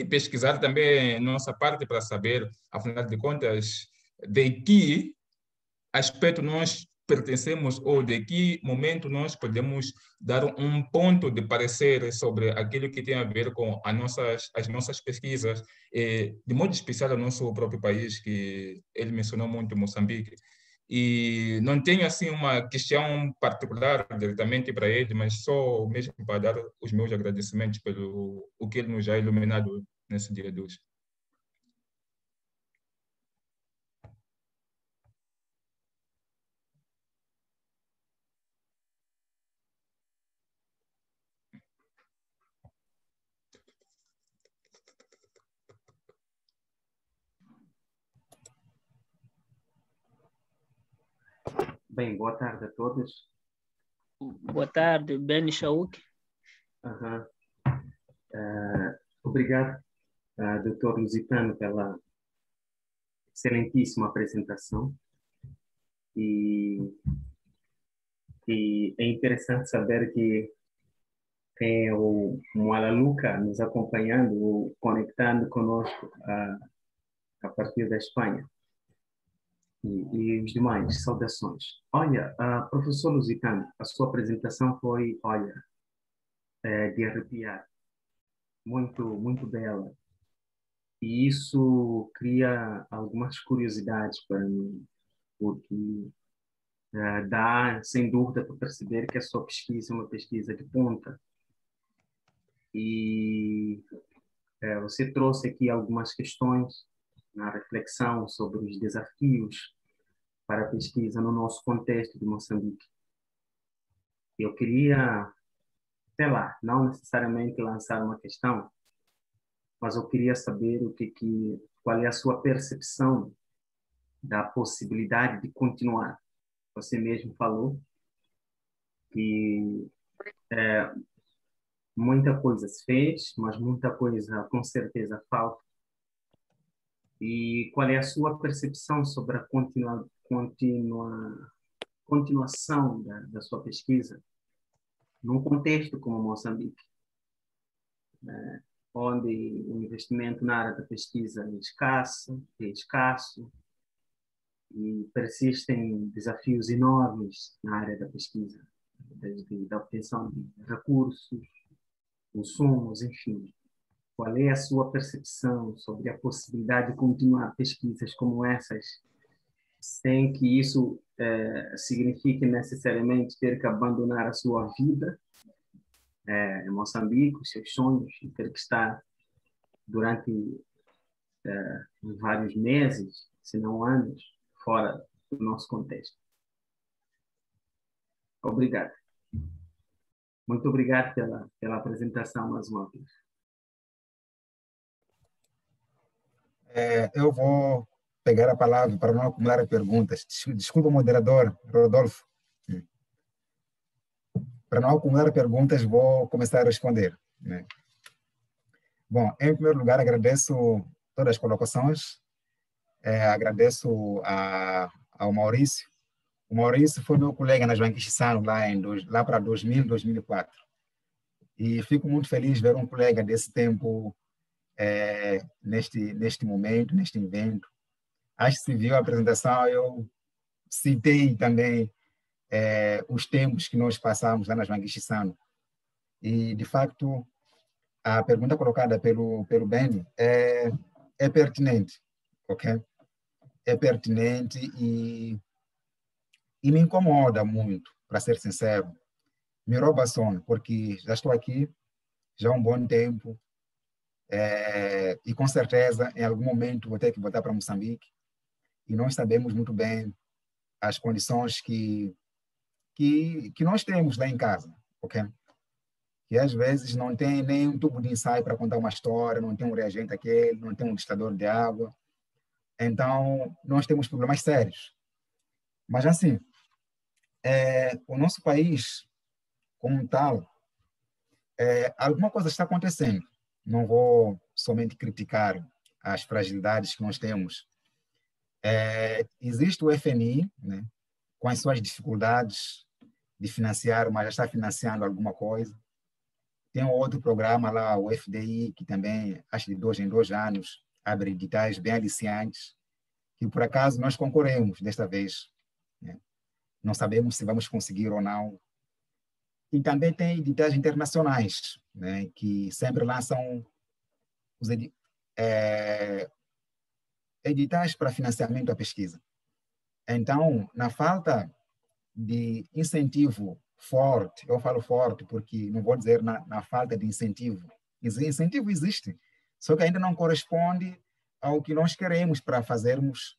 pesquisar também nossa parte para saber, afinal de contas, de que aspecto nós pertencemos ou de que momento nós podemos dar um ponto de parecer sobre aquilo que tem a ver com as nossas pesquisas, de modo especial o nosso próprio país, que ele mencionou muito, Moçambique. E não tenho assim uma questão particular diretamente para ele, mas só mesmo para dar os meus agradecimentos pelo o que ele nos já iluminado nesse dia de hoje. Bem, boa tarde a todos. Boa tarde, Beni Shauk. Obrigado, Dr. Lusitano, pela excelentíssima apresentação. E é interessante saber que tem o Mualaluca nos acompanhando, ou conectando conosco a partir da Espanha. E os demais, saudações. Olha, professor Lusitano, a sua apresentação foi, olha, de arrepiar. Muito, muito bela. E isso cria algumas curiosidades para mim, porque dá, sem dúvida, para perceber que a sua pesquisa é uma pesquisa de ponta. E você trouxe aqui algumas questões na reflexão sobre os desafios para a pesquisa no nosso contexto de Moçambique. Eu queria, sei lá, não necessariamente lançar uma questão, mas eu queria saber qual é a sua percepção da possibilidade de continuar. Você mesmo falou que muita coisa se fez, mas muita coisa com certeza falta. E qual é a sua percepção sobre a continuação da sua pesquisa num contexto como Moçambique, onde o investimento na área da pesquisa é escasso e persistem desafios enormes na área da pesquisa, desde a obtenção de recursos, insumos, enfim. Qual é a sua percepção sobre a possibilidade de continuar pesquisas como essas, sem que isso signifique necessariamente ter que abandonar a sua vida em Moçambique, os seus sonhos, e ter que estar durante vários meses, se não anos, fora do nosso contexto? Obrigado. Muito obrigado pela apresentação mais uma vez. Eu vou pegar a palavra para não acumular perguntas. Desculpa, moderador, Rodolfo. Para não acumular perguntas, vou começar a responder, né? Bom, em primeiro lugar, agradeço todas as colocações. Agradeço ao Maurício. O Maurício foi meu colega na Joanquixissano lá para 2000, 2004. E fico muito feliz de ver um colega desse tempo neste momento, neste evento. Acho que se viu a apresentação, eu citei também os tempos que nós passamos lá na Joanquixissano. E, de facto, a pergunta colocada pelo Beni é pertinente, ok? É pertinente e me incomoda muito, para ser sincero. Me rouba sono, porque já estou aqui já há um bom tempo e com certeza em algum momento vou ter que voltar para Moçambique e nós sabemos muito bem as condições que nós temos lá em casa, ok? Que às vezes não tem nem um tubo de ensaio para contar uma história, não tem um reagente aquele, não tem um distador de água. Então, nós temos problemas sérios. Mas, assim, o nosso país, como tal, alguma coisa está acontecendo. Não vou somente criticar as fragilidades que nós temos. Existe o FMI, né, com as suas dificuldades de financiar, mas já está financiando alguma coisa. Tem um outro programa lá, o FDI, que também, acho que de 2 em 2 anos, abre editais bem aliciantes. que por acaso nós concorremos desta vez, né? Não sabemos se vamos conseguir ou não. E também tem editais internacionais, né, que sempre lançam os editais para financiamento à pesquisa. Então, na falta de incentivo forte, eu falo forte porque não vou dizer na falta de incentivo. Incentivo existe, só que ainda não corresponde ao que nós queremos para fazermos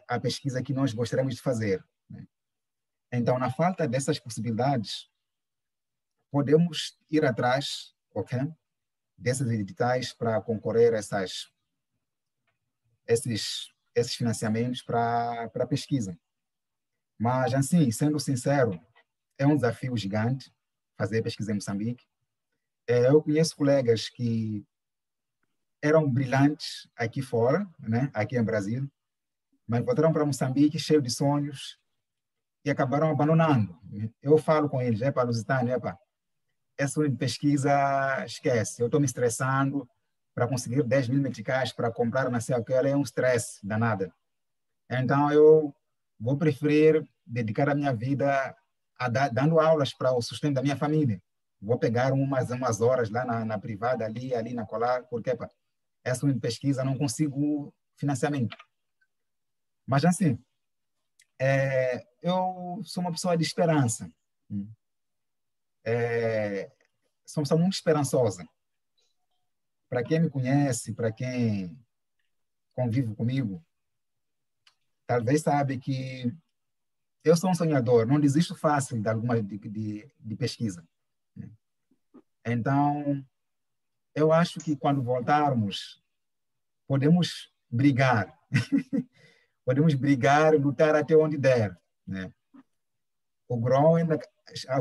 a pesquisa que nós gostaríamos de fazer, né? Então, na falta dessas possibilidades, podemos ir atrás, ok, desses editais para concorrer a esses financiamentos para pesquisa. Mas, assim, sendo sincero, é um desafio gigante fazer pesquisa em Moçambique. Eu conheço colegas que eram brilhantes aqui fora, né, aqui em Brasil, mas voltaram para Moçambique cheio de sonhos e acabaram abandonando. Eu falo com eles, para Lusitânia, essa linha de pesquisa, esquece. Eu estou me estressando para conseguir 10 mil meticais para comprar na céu, que ela é um estresse danada. Então, eu vou preferir dedicar a minha vida dando aulas para o sustento da minha família. Vou pegar umas horas lá na privada, ali na colar, porque essa linha de pesquisa não consigo financiamento. Mas, assim, eu sou uma pessoa de esperança. Sou uma pessoa muito esperançosa. Para quem me conhece, para quem convive comigo, talvez sabe que eu sou um sonhador, não desisto fácil de alguma de pesquisa. Então, eu acho que quando voltarmos, podemos brigar. Podemos brigar e lutar até onde der, né? O Grom ainda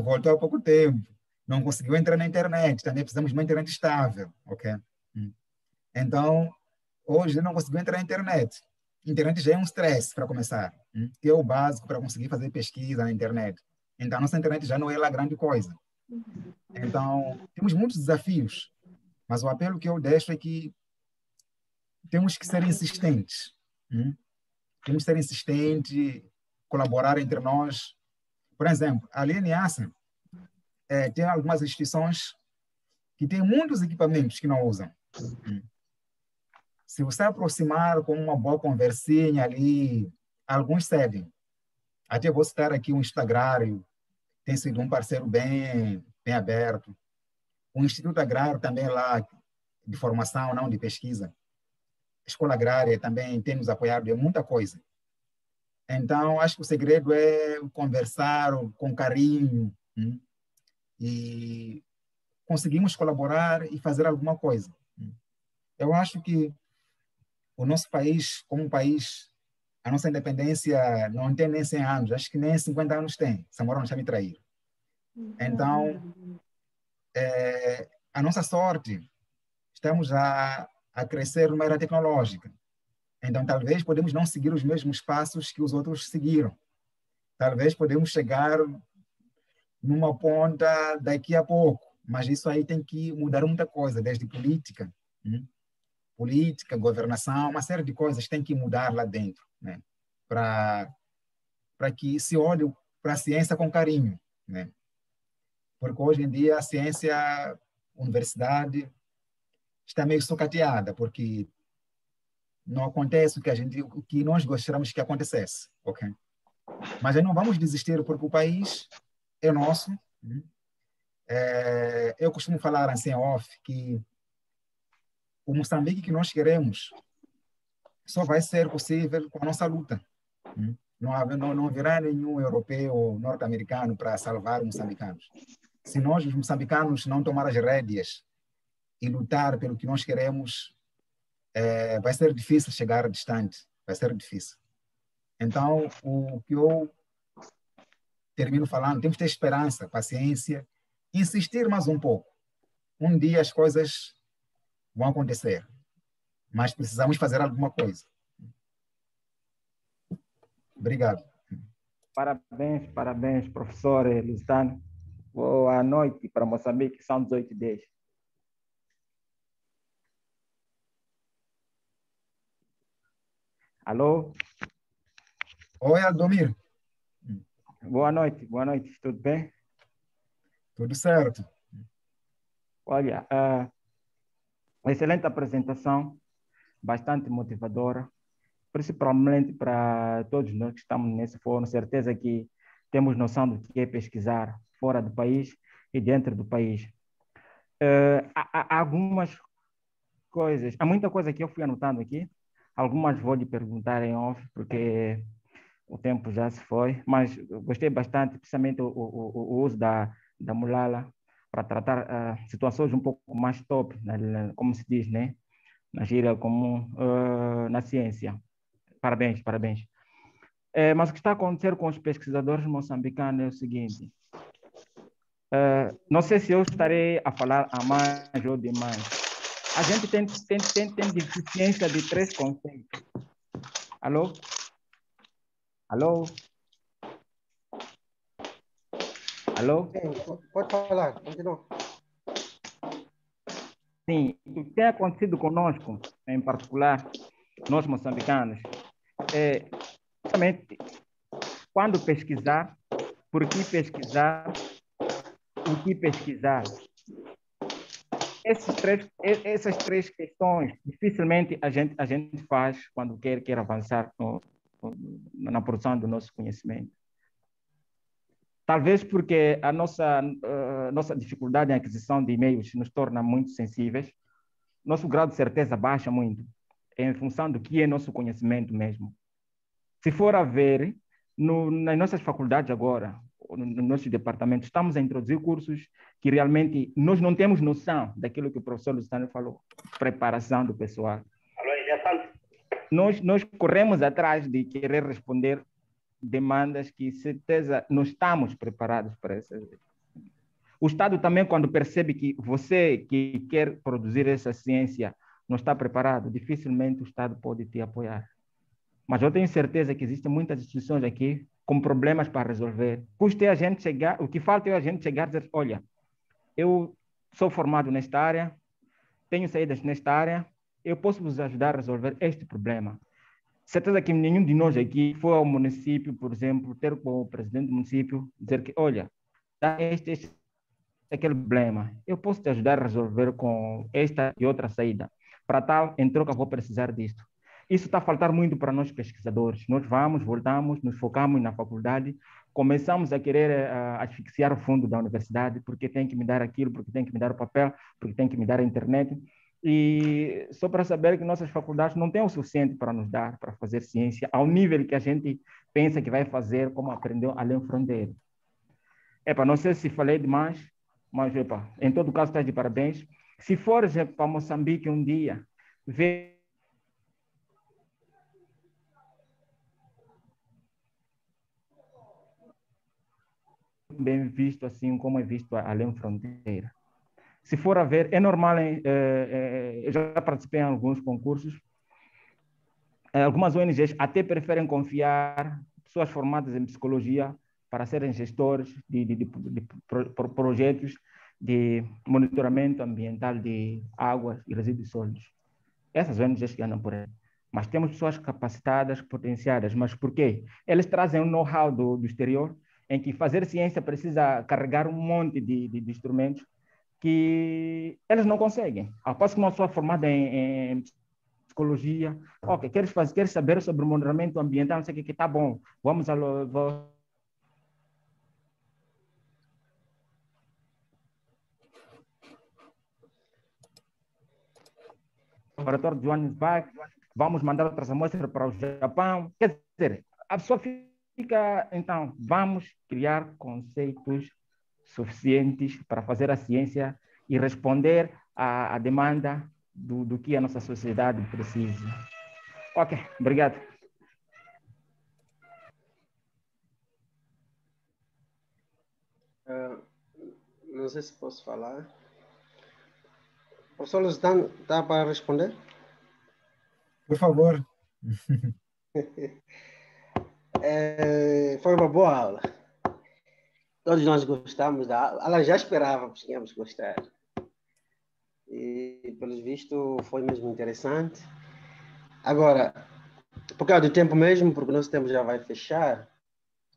voltou há pouco tempo, não conseguiu entrar na internet, também precisamos de uma internet estável, ok? Então, hoje não conseguiu entrar na internet. Internet já é um stress para começar, que é o básico para conseguir fazer pesquisa na internet. Então, nossa internet já não é lá grande coisa. Então, temos muitos desafios, mas o apelo que eu deixo é que temos que ser insistentes. Temos que ser insistentes, colaborar entre nós. Por exemplo, a Niassa tem algumas instituições que têm muitos equipamentos que não usam. Se você aproximar com uma boa conversinha ali, alguns cedem. Até vou citar aqui o Instagrário, tem sido um parceiro bem aberto. O Instituto Agrário também lá, de formação, não de pesquisa. A Escola Agrária também tem nos apoiado em muita coisa. Então, acho que o segredo é conversar com carinho, e conseguimos colaborar e fazer alguma coisa. Eu acho que o nosso país, como um país, a nossa independência não tem nem 100 anos, acho que nem 50 anos tem. Samora não está me trair. Então, a nossa sorte, estamos a crescer numa era tecnológica. Então, talvez podemos não seguir os mesmos passos que os outros seguiram. Talvez podemos chegar numa ponta daqui a pouco, mas isso aí tem que mudar muita coisa, desde política, governação, uma série de coisas tem que mudar lá dentro, né? Para que se olhe para a ciência com carinho, né? Porque hoje em dia a ciência, a universidade está meio sucateada, porque não acontece o que nós gostaríamos que acontecesse, ok? Mas aí não vamos desistir, porque o país é nosso. Eu costumo falar assim off que o Moçambique que nós queremos só vai ser possível com a nossa luta. Não haverá nenhum europeu ou norte-americano para salvar os moçambicanos. Se nós, os moçambicanos, não tomar as rédeas e lutar pelo que nós queremos, vai ser difícil chegar distante, vai ser difícil. Então, o que eu termino falando, temos que ter esperança, paciência, insistir mais um pouco. Um dia as coisas vão acontecer, mas precisamos fazer alguma coisa. Obrigado. Parabéns, professor Lusitano. Boa noite para Moçambique, são 18h10. Alô? Oi, Aldomir. Boa noite, tudo bem? Tudo certo? Olha, excelente apresentação, bastante motivadora, principalmente para todos nós que estamos nesse fórum. Certeza que temos noção do que é pesquisar fora do país e dentro do país. Há algumas coisas, há muita coisa que eu fui anotando aqui, algumas vou lhe perguntar em off, porque o tempo já se foi, mas eu gostei bastante, principalmente o uso da mulala para tratar situações um pouco mais top, como se diz, né? Na gíria comum, na ciência. Parabéns, parabéns. Mas o que está a acontecer com os pesquisadores moçambicanos é o seguinte. Não sei se eu estarei a falar a mais ou demais. A gente tem deficiência de 3 conceitos. Alô? Alô? Alô? Sim, pode falar, continua. Sim, o que tem acontecido conosco, em particular, nós moçambicanos, é justamente quando pesquisar, por que pesquisar, o que pesquisar. Essas três questões, dificilmente a gente faz quando quer avançar na produção do nosso conhecimento. Talvez porque a nossa dificuldade em aquisição de e-mails nos torna muito sensíveis, nosso grau de certeza baixa muito, em função do que é nosso conhecimento mesmo. Se for a ver, nas nossas faculdades agora, no nosso departamento, estamos a introduzir cursos que realmente nós não temos noção daquilo que o professor Luciano falou, preparação do pessoal. Nós corremos atrás de querer responder demandas que, certeza, não estamos preparados para essas. O Estado também, quando percebe que você que quer produzir essa ciência não está preparado, dificilmente o Estado pode te apoiar. Mas eu tenho certeza que existem muitas instituições aqui com problemas para resolver. Custa a gente chegar, o que falta é a gente chegar e dizer, olha, eu sou formado nesta área, tenho saídas nesta área, eu posso vos ajudar a resolver este problema. Certeza que nenhum de nós aqui foi ao município, por exemplo, ter com o presidente do município, dizer que, olha, dá aquele problema, eu posso te ajudar a resolver com esta e outra saída. Para tal, em troca, vou precisar disto. Isso está a faltar muito para nós pesquisadores. Nós vamos, voltamos, nos focamos na faculdade, começamos a querer asfixiar o fundo da universidade, porque tem que me dar aquilo, porque tem que me dar o papel, porque tem que me dar a internet. E só para saber que nossas faculdades não têm o suficiente para nos dar, para fazer ciência, ao nível que a gente pensa que vai fazer, como aprendeu além fronteira. Não sei se falei demais, mas em todo caso, estás de parabéns. Se fores para Moçambique um dia, vê bem visto assim como é visto além fronteira. Se for a ver, é normal, eu já participei em alguns concursos, algumas ONGs até preferem confiar pessoas formadas em psicologia para serem gestores de projetos de monitoramento ambiental de águas e resíduos sólidos. Essas ONGs que andam por aí. Mas temos pessoas capacitadas, potenciadas. Mas por quê? Eles trazem um know-how do exterior, em que fazer ciência precisa carregar um monte de instrumentos que eles não conseguem. Após que uma pessoa formada em psicologia, ok, queres saber sobre o monitoramento ambiental, não sei o que, tá bom, vamos laboratório de Johannesburg, vamos mandar outras amostras para o Japão. Quer dizer, a pessoa fica, então, vamos criar conceitos suficientes para fazer a ciência e responder à demanda do que a nossa sociedade precisa. Ok, obrigado. Não sei se posso falar. O professor Luciano está para responder? Por favor. Foi uma boa aula. Todos nós gostamos da aula. Ela já esperávamos que íamos gostar. E, pelo visto, foi mesmo interessante. Agora, por causa do tempo mesmo, porque nosso tempo já vai fechar,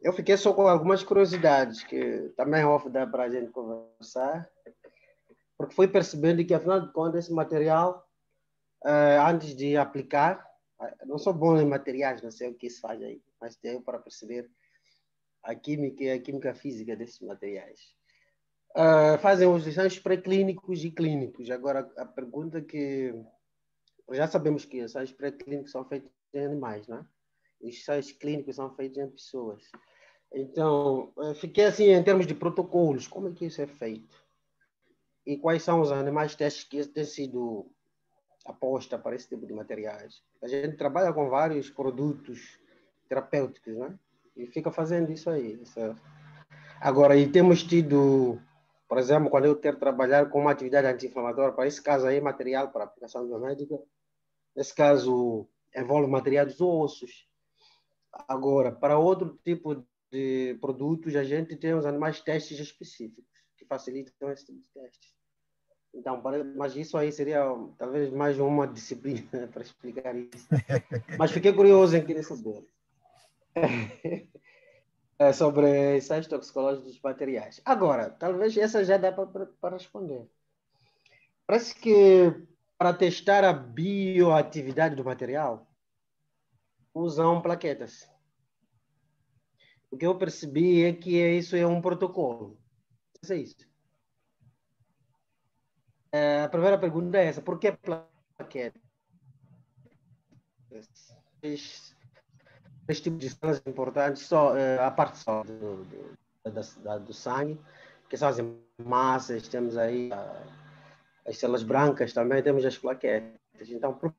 eu fiquei só com algumas curiosidades que também off dá para a gente conversar, porque fui percebendo que, afinal de contas, esse material, antes de aplicar, não sou bom em materiais, não sei o que se faz aí, mas deu para perceber a química e a química física desses materiais. Fazem os ensaios pré-clínicos e clínicos. Agora, a pergunta que... Já sabemos que os ensaios pré-clínicos são feitos em animais, não é? Os ensaios clínicos são feitos em pessoas. Então, fiquei assim, em termos de protocolos, como é que isso é feito? E quais são os animais testes que têm sido aposta para esse tipo de materiais? A gente trabalha com vários produtos terapêuticos, né? E fica fazendo isso aí. Agora, e temos tido, por exemplo, quando eu quero trabalhar com uma atividade anti-inflamatória, para esse caso aí, material para aplicação biomédica, nesse caso, envolve material dos ossos. Agora, para outro tipo de produtos, a gente tem os animais testes específicos, que facilitam esse tipo de testes. Então, mas isso aí seria talvez mais uma disciplina para explicar isso. Mas fiquei curioso em querer saber sobre ensaios toxicológicos dos materiais. Agora, talvez essa já dá para responder. Parece que para testar a bioatividade do material, usam plaquetas. O que eu percebi é que isso é um protocolo. É isso. A primeira pergunta é essa: por que plaquetas? Esse tipo de células importantes, só a parte só do sangue, que são as massas, temos aí as células brancas também, temos as plaquetas. Então, por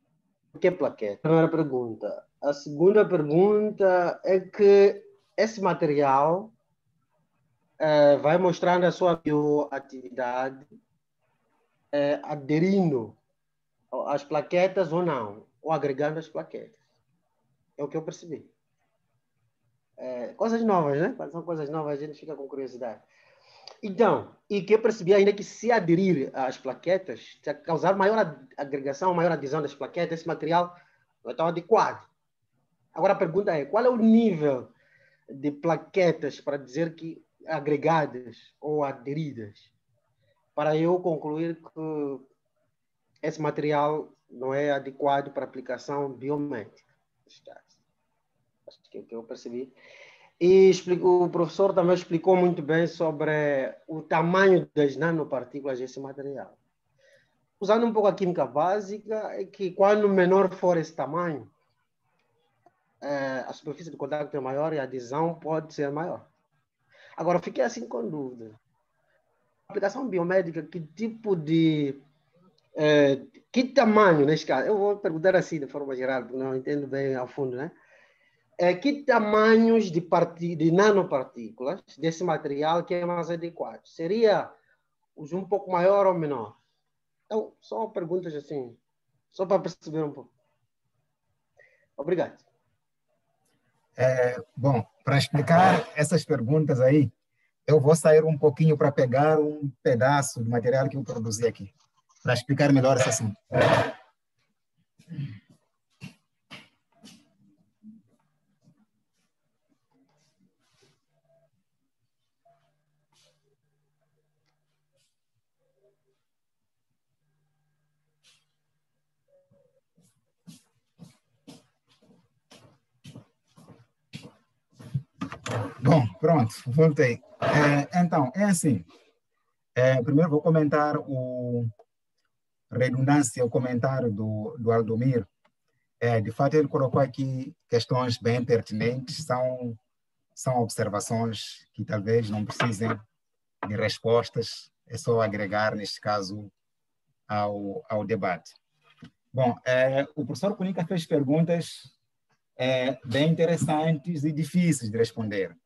que plaquetas? Primeira pergunta. A segunda pergunta é que esse material vai mostrando a sua bioatividade aderindo às plaquetas ou não, ou agregando as plaquetas. É o que eu percebi. Coisas novas, né? Quando são coisas novas, a gente fica com curiosidade. Então, e que eu percebi ainda que se aderir às plaquetas, se causar maior agregação, maior adesão das plaquetas, esse material não é tão adequado. Agora a pergunta é, qual é o nível de plaquetas para dizer que agregadas ou aderidas, para eu concluir que esse material não é adequado para aplicação biomédica? Acho que é o que eu percebi. E o professor também explicou muito bem sobre o tamanho das nanopartículas desse material. Usando um pouco a química básica, é que quando menor for esse tamanho, a superfície de contato é maior e a adesão pode ser maior. Agora, eu fiquei assim com dúvida. Aplicação biomédica, que tipo de... que tamanho, nesse caso? Eu vou perguntar assim, de forma geral, porque não entendo bem ao fundo, né? Que tamanhos de nanopartículas desse material que é mais adequado? Seria um pouco maior ou menor? Então, só perguntas assim, só para perceber um pouco. Obrigado. Bom, para explicar essas perguntas aí, eu vou sair um pouquinho para pegar um pedaço do material que eu produzi aqui, para explicar melhor esse assunto. Bom, pronto, voltei. Então, é assim. Primeiro vou comentar redundância, o comentário do Aldomir. De fato, ele colocou aqui questões bem pertinentes, são observações que talvez não precisem de respostas, é só agregar, neste caso, ao debate. Bom, o professor Kunika fez perguntas bem interessantes e difíceis de responder,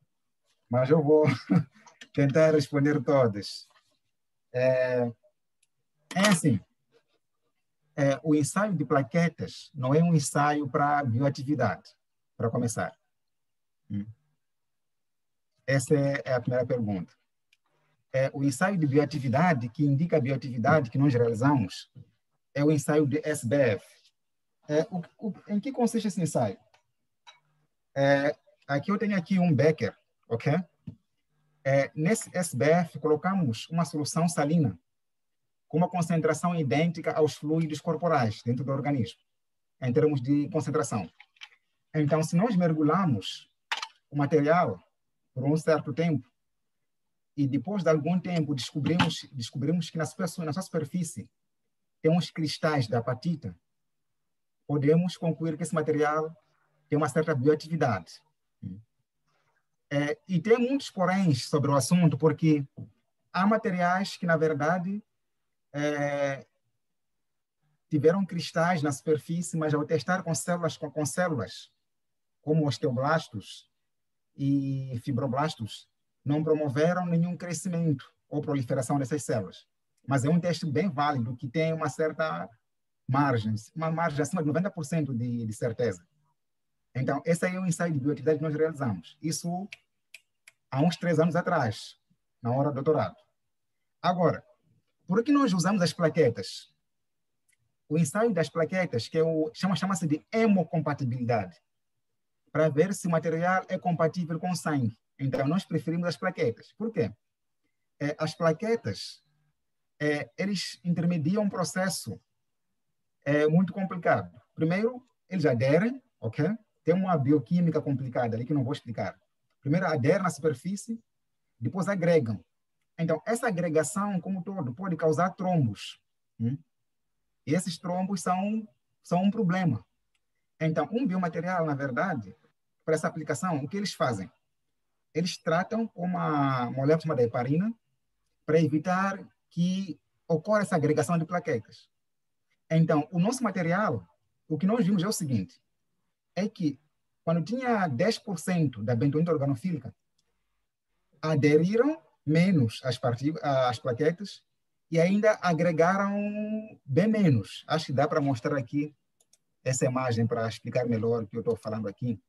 mas eu vou tentar responder todas. Assim, o ensaio de plaquetas não é um ensaio para bioatividade, para começar. Essa é a primeira pergunta. O ensaio de bioatividade, que indica a bioatividade que nós realizamos, é o ensaio de SBF. Em que consiste esse ensaio? Aqui eu tenho aqui um becker, ok? Nesse SBF, colocamos uma solução salina com uma concentração idêntica aos fluidos corporais dentro do organismo, em termos de concentração. Então, se nós mergulhamos o material por um certo tempo e depois de algum tempo descobrimos que na sua superfície tem uns cristais da apatita, podemos concluir que esse material tem uma certa bioatividade. E tem muitos poréns sobre o assunto, porque há materiais que, na verdade, tiveram cristais na superfície, mas ao testar com células como osteoblastos e fibroblastos, não promoveram nenhum crescimento ou proliferação dessas células. Mas é um teste bem válido, que tem uma certa margem, uma margem acima de 90% de certeza. Então, esse aí é o ensaio de bioatividade que nós realizamos. Isso há uns 3 anos atrás, na hora do doutorado. Agora, por que nós usamos as plaquetas? O ensaio das plaquetas, que chama-se de hemocompatibilidade, para ver se o material é compatível com o sangue. Então, nós preferimos as plaquetas. Por quê? As plaquetas, eles intermediam um processo muito complicado. Primeiro, eles aderem, ok? Tem uma bioquímica complicada ali que não vou explicar. Primeiro, aderem na superfície, depois agregam. Então, essa agregação, como um todo, pode causar trombos. E esses trombos são um problema. Então, um biomaterial, na verdade, para essa aplicação, o que eles fazem? Eles tratam com uma molécula chamada heparina para evitar que ocorra essa agregação de plaquetas. Então, o nosso material, o que nós vimos é o seguinte, é que quando tinha 10% da bentonita organofílica, aderiram menos as plaquetas e ainda agregaram bem menos. Acho que dá para mostrar aqui essa imagem para explicar melhor o que eu estou falando aqui.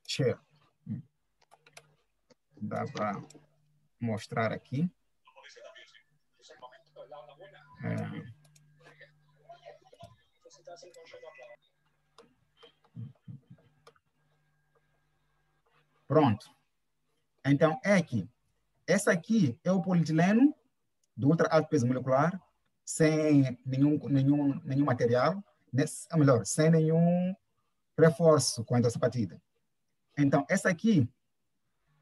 Share. Dá para mostrar aqui. Pronto. Então, essa aqui é o polietileno do ultra alto peso molecular, sem nenhum material, melhor, sem nenhum reforço com a hidroxapatita. Então, essa aqui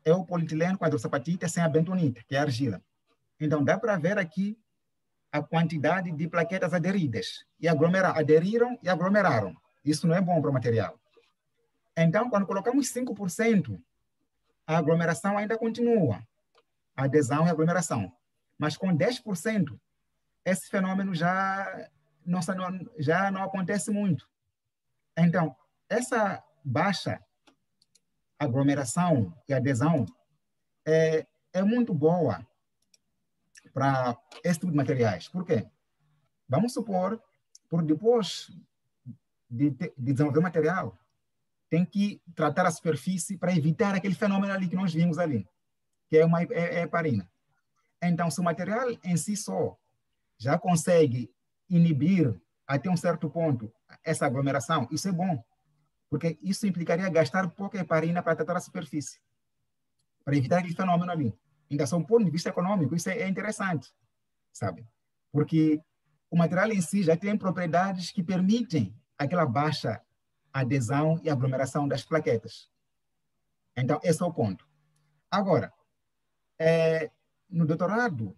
é o polietileno com a hidroxapatita sem a bentonita, que é a argila. Então, dá para ver aqui a quantidade de plaquetas aderidas. Aderiram e aglomeraram. Isso não é bom para o material. Então, quando colocamos 5%, a aglomeração ainda continua. A adesão e a aglomeração. Mas com 10%, esse fenômeno já não acontece muito. Então, essa baixa aglomeração e adesão é muito boa para esse tipo de materiais. Por quê? Vamos supor, depois de desenvolver o material, tem que tratar a superfície para evitar aquele fenômeno ali que nós vimos ali, que é a heparina. Então, se o material em si só já consegue inibir até um certo ponto essa aglomeração, isso é bom, porque isso implicaria gastar pouca heparina para tratar a superfície, para evitar aquele fenômeno ali. Então, sob um ponto de vista econômico, isso é interessante, sabe? Porque o material em si já tem propriedades que permitem aquela baixa adesão e aglomeração das plaquetas. Então, esse é o ponto. Agora, no doutorado,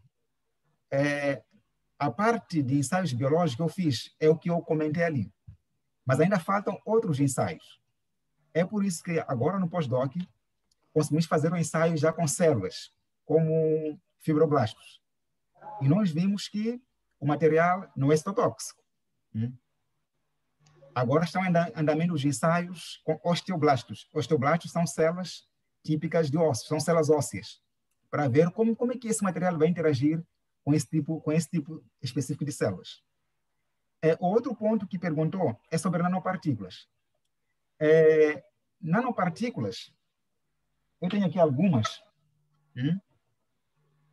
a parte de ensaios biológicos que eu fiz é o que eu comentei ali. Mas ainda faltam outros ensaios. É por isso que agora no pós-doc conseguimos fazer um ensaio já com células, como fibroblastos. E nós vimos que o material não é citotóxico. Agora estão em andamento os ensaios com osteoblastos. Osteoblastos são células típicas de ossos, são células ósseas, para ver como é que esse material vai interagir com esse tipo específico de células. Outro ponto que perguntou é sobre nanopartículas. Nanopartículas, eu tenho aqui algumas.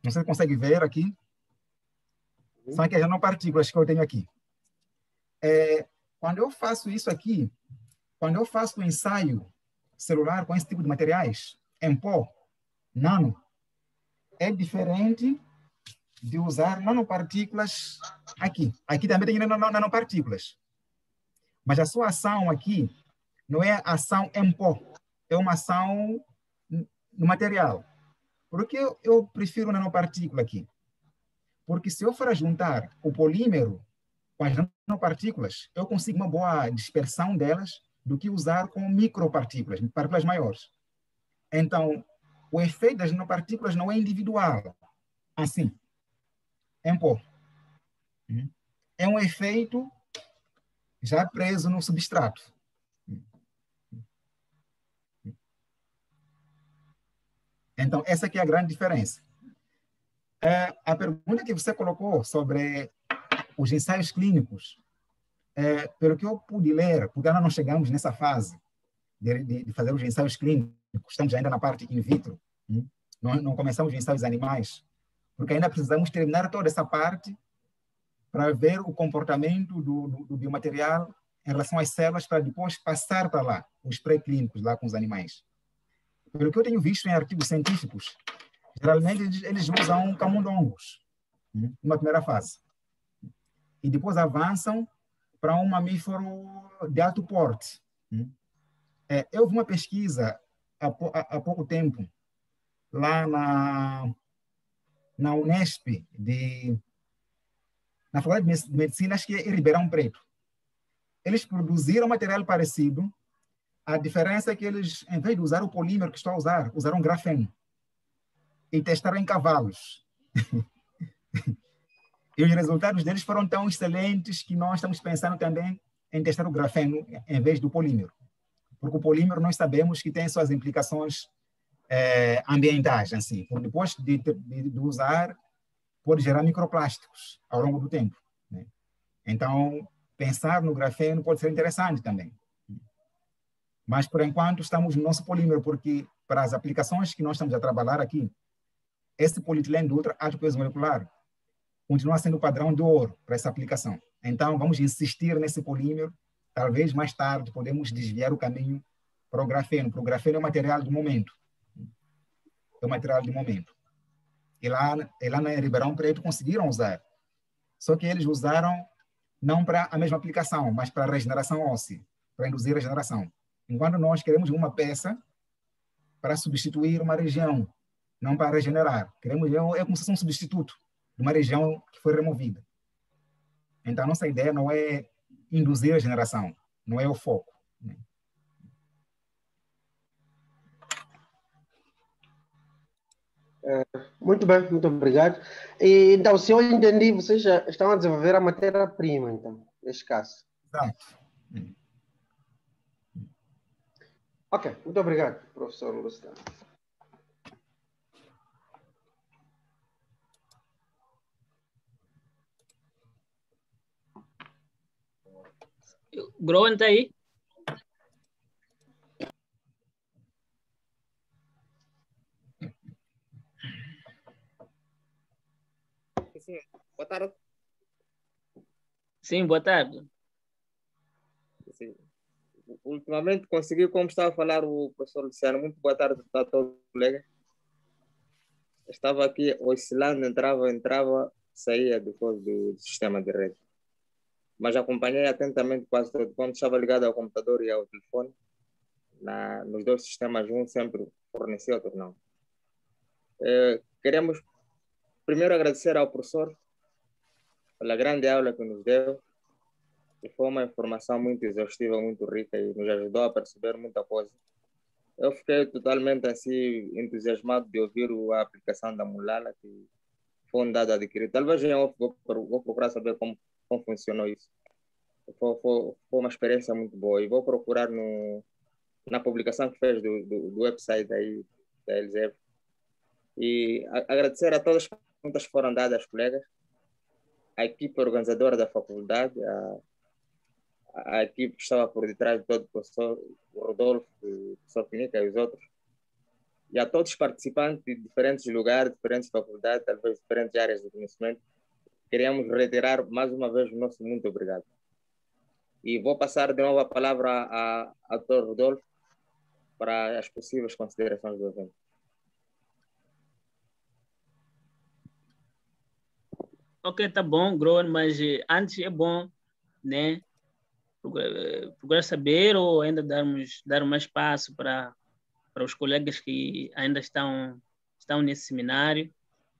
Não sei se consegue ver aqui. São aqui as nanopartículas que eu tenho aqui. Quando eu faço isso aqui, quando eu faço um ensaio celular com esse tipo de materiais, em pó, nano, é diferente de usar nanopartículas aqui. Aqui também tem nanopartículas. Mas a sua ação aqui não é ação em pó, é uma ação no material. Por que eu prefiro nanopartícula aqui? Porque se eu for juntar o polímero com as nanopartículas, eu consigo uma boa dispersão delas do que usar com micropartículas, partículas maiores. Então, o efeito das nanopartículas não é individual, assim, em pó. É um efeito já preso no substrato. Então, essa aqui é a grande diferença. A pergunta que você colocou sobre os ensaios clínicos, pelo que eu pude ler, porque ainda não chegamos nessa fase de fazer os ensaios clínicos, estamos ainda na parte in vitro, não começamos os ensaios animais, porque ainda precisamos terminar toda essa parte para ver o comportamento do biomaterial em relação às células, para depois passar para lá, os pré-clínicos lá com os animais. Pelo que eu tenho visto em artigos científicos, geralmente eles usam camundongos numa primeira fase. E depois avançam para um mamífero de alto porte. Eu vi uma pesquisa há pouco tempo, lá na Unesp, na Faculdade de Medicina, acho que é em Ribeirão Preto. Eles produziram material parecido. A diferença é que eles, em vez de usar o polímero que estão a usar, usaram grafeno. E testaram em cavalos. E os resultados deles foram tão excelentes que nós estamos pensando também em testar o grafeno em vez do polímero. Porque o polímero nós sabemos que tem suas implicações ambientais, assim. Por depois de usar, pode gerar microplásticos ao longo do tempo, né? Então, pensar no grafeno pode ser interessante também. Mas, por enquanto, estamos no nosso polímero, porque para as aplicações que nós estamos a trabalhar aqui, esse polietileno de ultra alto peso molecular continua sendo o padrão de ouro para essa aplicação. Então, vamos insistir nesse polímero. Talvez mais tarde podemos desviar o caminho para o grafeno. Para o grafeno é o material do momento. É o material do momento. E lá na Ribeirão Preto conseguiram usar. Só que eles usaram não para a mesma aplicação, mas para a regeneração óssea, para induzir a regeneração. Enquanto nós queremos uma peça para substituir uma região, não para regenerar. Queremos é como se fosse um substituto de uma região que foi removida. Então, a nossa ideia não é induzir a regeneração, não é o foco, né? Muito bem, muito obrigado. E, então, se eu entendi, vocês já estão a desenvolver a matéria-prima, então, neste caso. Exato. Ok, muito obrigado, professor Luciano. Groen está aí? Sim, boa tarde. Sim, boa tarde. Sim. Ultimamente consegui, como estava a falar o professor Luciano, muito boa tarde a todos os colegas. Estava aqui oscilando, entrava, saía depois do sistema de rede. Mas acompanhei atentamente quase todo. Quando estava ligado ao computador e ao telefone, nos dois sistemas, um sempre fornecia, outro não. Queremos primeiro agradecer ao professor pela grande aula que nos deu, e foi uma informação muito exaustiva, muito rica e nos ajudou a perceber muita coisa. Eu fiquei totalmente assim entusiasmado de ouvir a aplicação da Mulala, que foi um dado adquirido. Talvez eu vou procurar saber como funcionou isso. Foi uma experiência muito boa e vou procurar na publicação que fez do website aí, da LZF. E agradecer a todas as perguntas que foram dadas, colegas, a equipe organizadora da faculdade, a equipe que estava por detrás de todo o professor Rodolfo, o professor Pinica e os outros, e a todos os participantes de diferentes lugares, diferentes faculdades, talvez diferentes áreas de conhecimento. Queríamos reiterar mais uma vez o nosso muito obrigado. E vou passar de novo a palavra ao Dr. Rodolfo para as possíveis considerações do evento. Ok, tá bom, Groen, mas antes é bom, né, procurar saber ou ainda dar mais espaço para os colegas que ainda estão nesse seminário,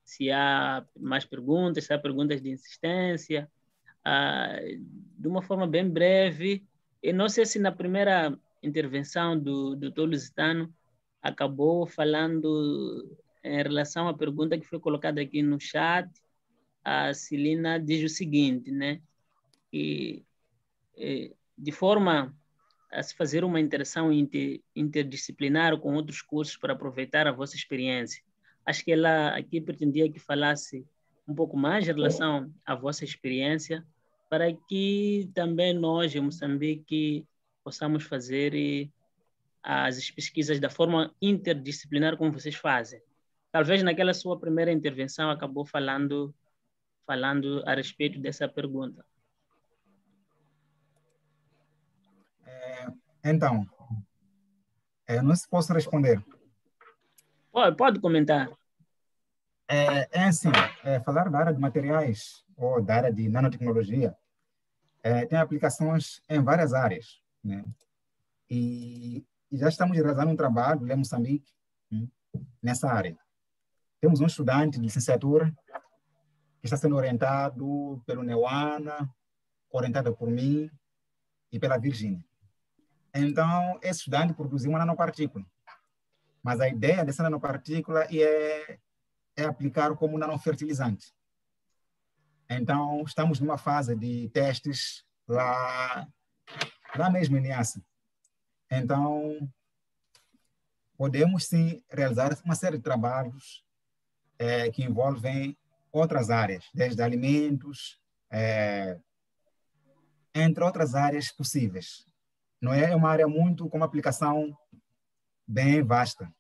se há mais perguntas, se há perguntas de insistência, de uma forma bem breve. Eu não sei se na primeira intervenção do Dr. Lusitano acabou falando em relação à pergunta que foi colocada aqui no chat. A Celina diz o seguinte, né? Que de forma a se fazer uma interação interdisciplinar com outros cursos para aproveitar a vossa experiência. Acho que ela aqui pretendia que falasse um pouco mais em relação à vossa experiência, para que também nós, em Moçambique, possamos fazer as pesquisas da forma interdisciplinar como vocês fazem. Talvez naquela sua primeira intervenção acabou falando a respeito dessa pergunta. Então, não se posso responder. Pode comentar. Assim, falar da área de materiais ou da área de nanotecnologia tem aplicações em várias áreas, né? E já estamos realizando um trabalho em Moçambique nessa área. Temos um estudante de licenciatura que está sendo orientado pelo Neuana, orientado por mim e pela Virgínia. Então, esse estudante produziu uma nanopartícula. Mas a ideia dessa nanopartícula é aplicar como nanofertilizante. Então, estamos numa fase de testes lá mesmo em Niassa. Então, podemos sim realizar uma série de trabalhos que envolvem outras áreas, desde alimentos, entre outras áreas possíveis. Não é uma área muito com uma aplicação bem vasta.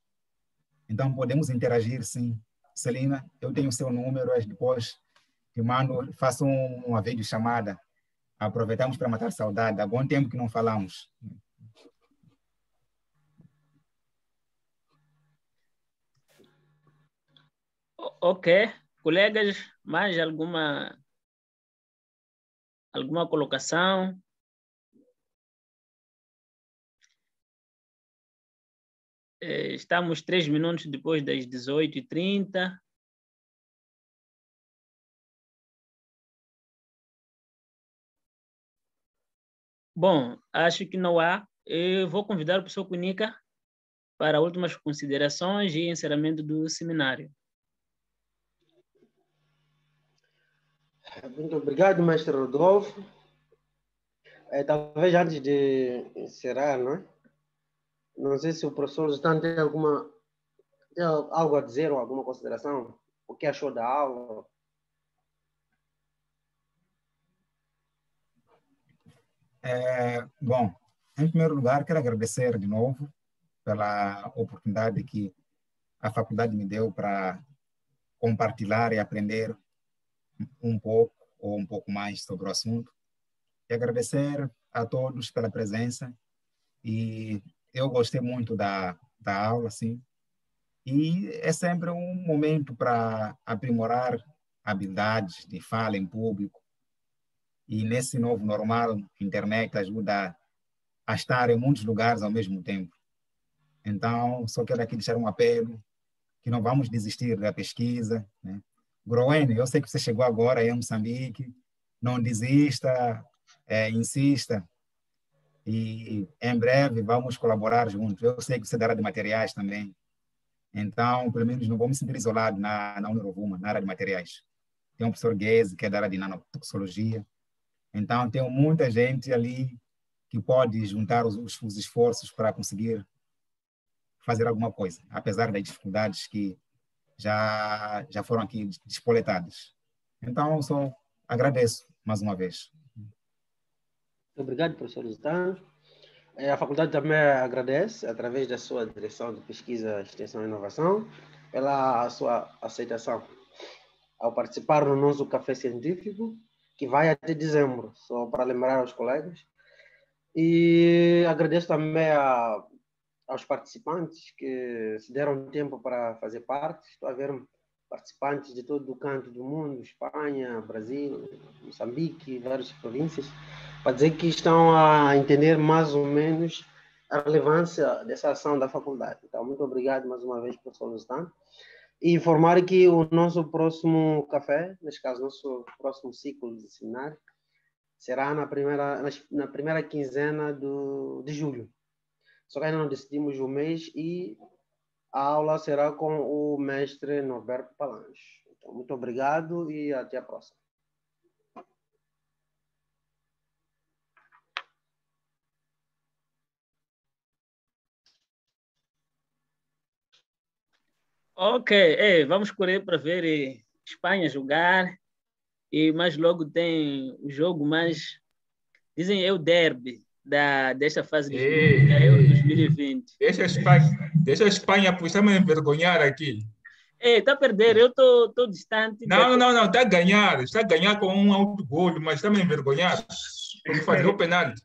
Então, podemos interagir, sim. Celina, eu tenho o seu número, depois te mando, faço uma videochamada. Aproveitamos para matar saudade. Há bom tempo que não falamos. Ok. Colegas, mais alguma colocação? Estamos 3 minutos depois das 18h30. Bom, acho que não há. Eu vou convidar o professor Kunika para últimas considerações e encerramento do seminário. Muito obrigado, mestre Rodolfo. Talvez antes de encerrar, não é? Não sei se o professor Lusitano tem algo a dizer ou alguma consideração. O que achou da aula? Bom, em primeiro lugar, quero agradecer de novo pela oportunidade que a faculdade me deu para compartilhar e aprender um pouco ou um pouco mais sobre o assunto. E agradecer a todos pela presença. E eu gostei muito da aula, sim. E é sempre um momento para aprimorar habilidades de fala em público. E nesse novo normal, a internet ajuda a estar em muitos lugares ao mesmo tempo. Então, só quero aqui deixar um apelo, que não vamos desistir da pesquisa, né? Groen, eu sei que você chegou agora em Moçambique, não desista, insista, e em breve vamos colaborar juntos. Eu sei que você dará de materiais também, então, pelo menos não vou me sentir isolado na Unirovuma, na área de materiais. Tem o professor Guese, que é da área de nanotoxicologia, então tem muita gente ali que pode juntar os esforços para conseguir fazer alguma coisa, apesar das dificuldades que já foram aqui despoletadas. Então, só agradeço mais uma vez. Obrigado, professor Lusitano. A faculdade também agradece, através da sua direção de pesquisa, extensão e inovação, pela sua aceitação ao participar no nosso café científico, que vai até dezembro, só para lembrar aos colegas. E agradeço também aos participantes que se deram tempo para fazer parte. Estou a ver participantes de todo o canto do mundo, Espanha, Brasil, Moçambique, várias províncias, para dizer que estão a entender mais ou menos a relevância dessa ação da faculdade. Então, muito obrigado mais uma vez, professor Lustan. E informar que o nosso próximo café, neste caso, nosso próximo ciclo de seminário, será na primeira quinzena de julho. Só que ainda não decidimos o mês e a aula será com o mestre Norberto Palange. Então, muito obrigado e até a próxima. Ok, vamos correr para ver Espanha jogar e mais logo tem o jogo mais, dizem o derby desta fase de julho, da Euro 2020. Deixa a Espanha puxar me envergonhar aqui. Está a perder, eu estou distante. Não, está a ganhar com um autogol, mas está me envergonhar, porque fazer o penalti.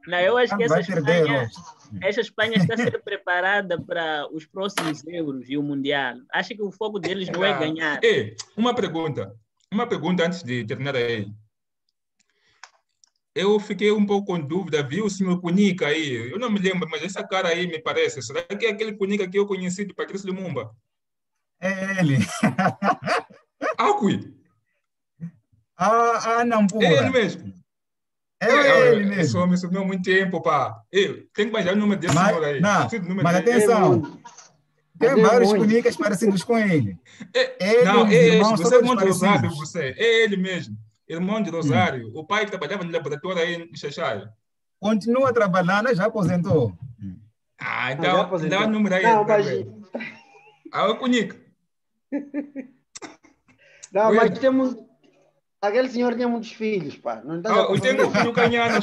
Não, eu acho que essa Vai Espanha está a ser preparada para os próximos Euros e o Mundial. Acho que o foco deles não é ganhar. Uma pergunta antes de terminar aí. Eu fiquei um pouco com dúvida, vi o senhor Cunica aí, eu não me lembro, mas essa cara aí me parece. Será que é aquele Cunica que eu conheci de Patrício Lumumba? É ele. Acui. Não, É ele mesmo. É ele mesmo. Esse homem sumiu há muito tempo, pá. Eu tenho que mandar o número desse senhor aí. Mas atenção, tem vários Cunicas parecidos com ele. Você é irmão de Rosário, é ele mesmo. Irmão de Rosário, o pai que trabalhava no laboratório aí em Xaxai. Continua a trabalhar, né? Já aposentou. Então, dá o número aí. Não, mas... o Cunica. Não, mas temos... Aquele senhor tinha muitos filhos, pá. Não eu tenho um filho canhano,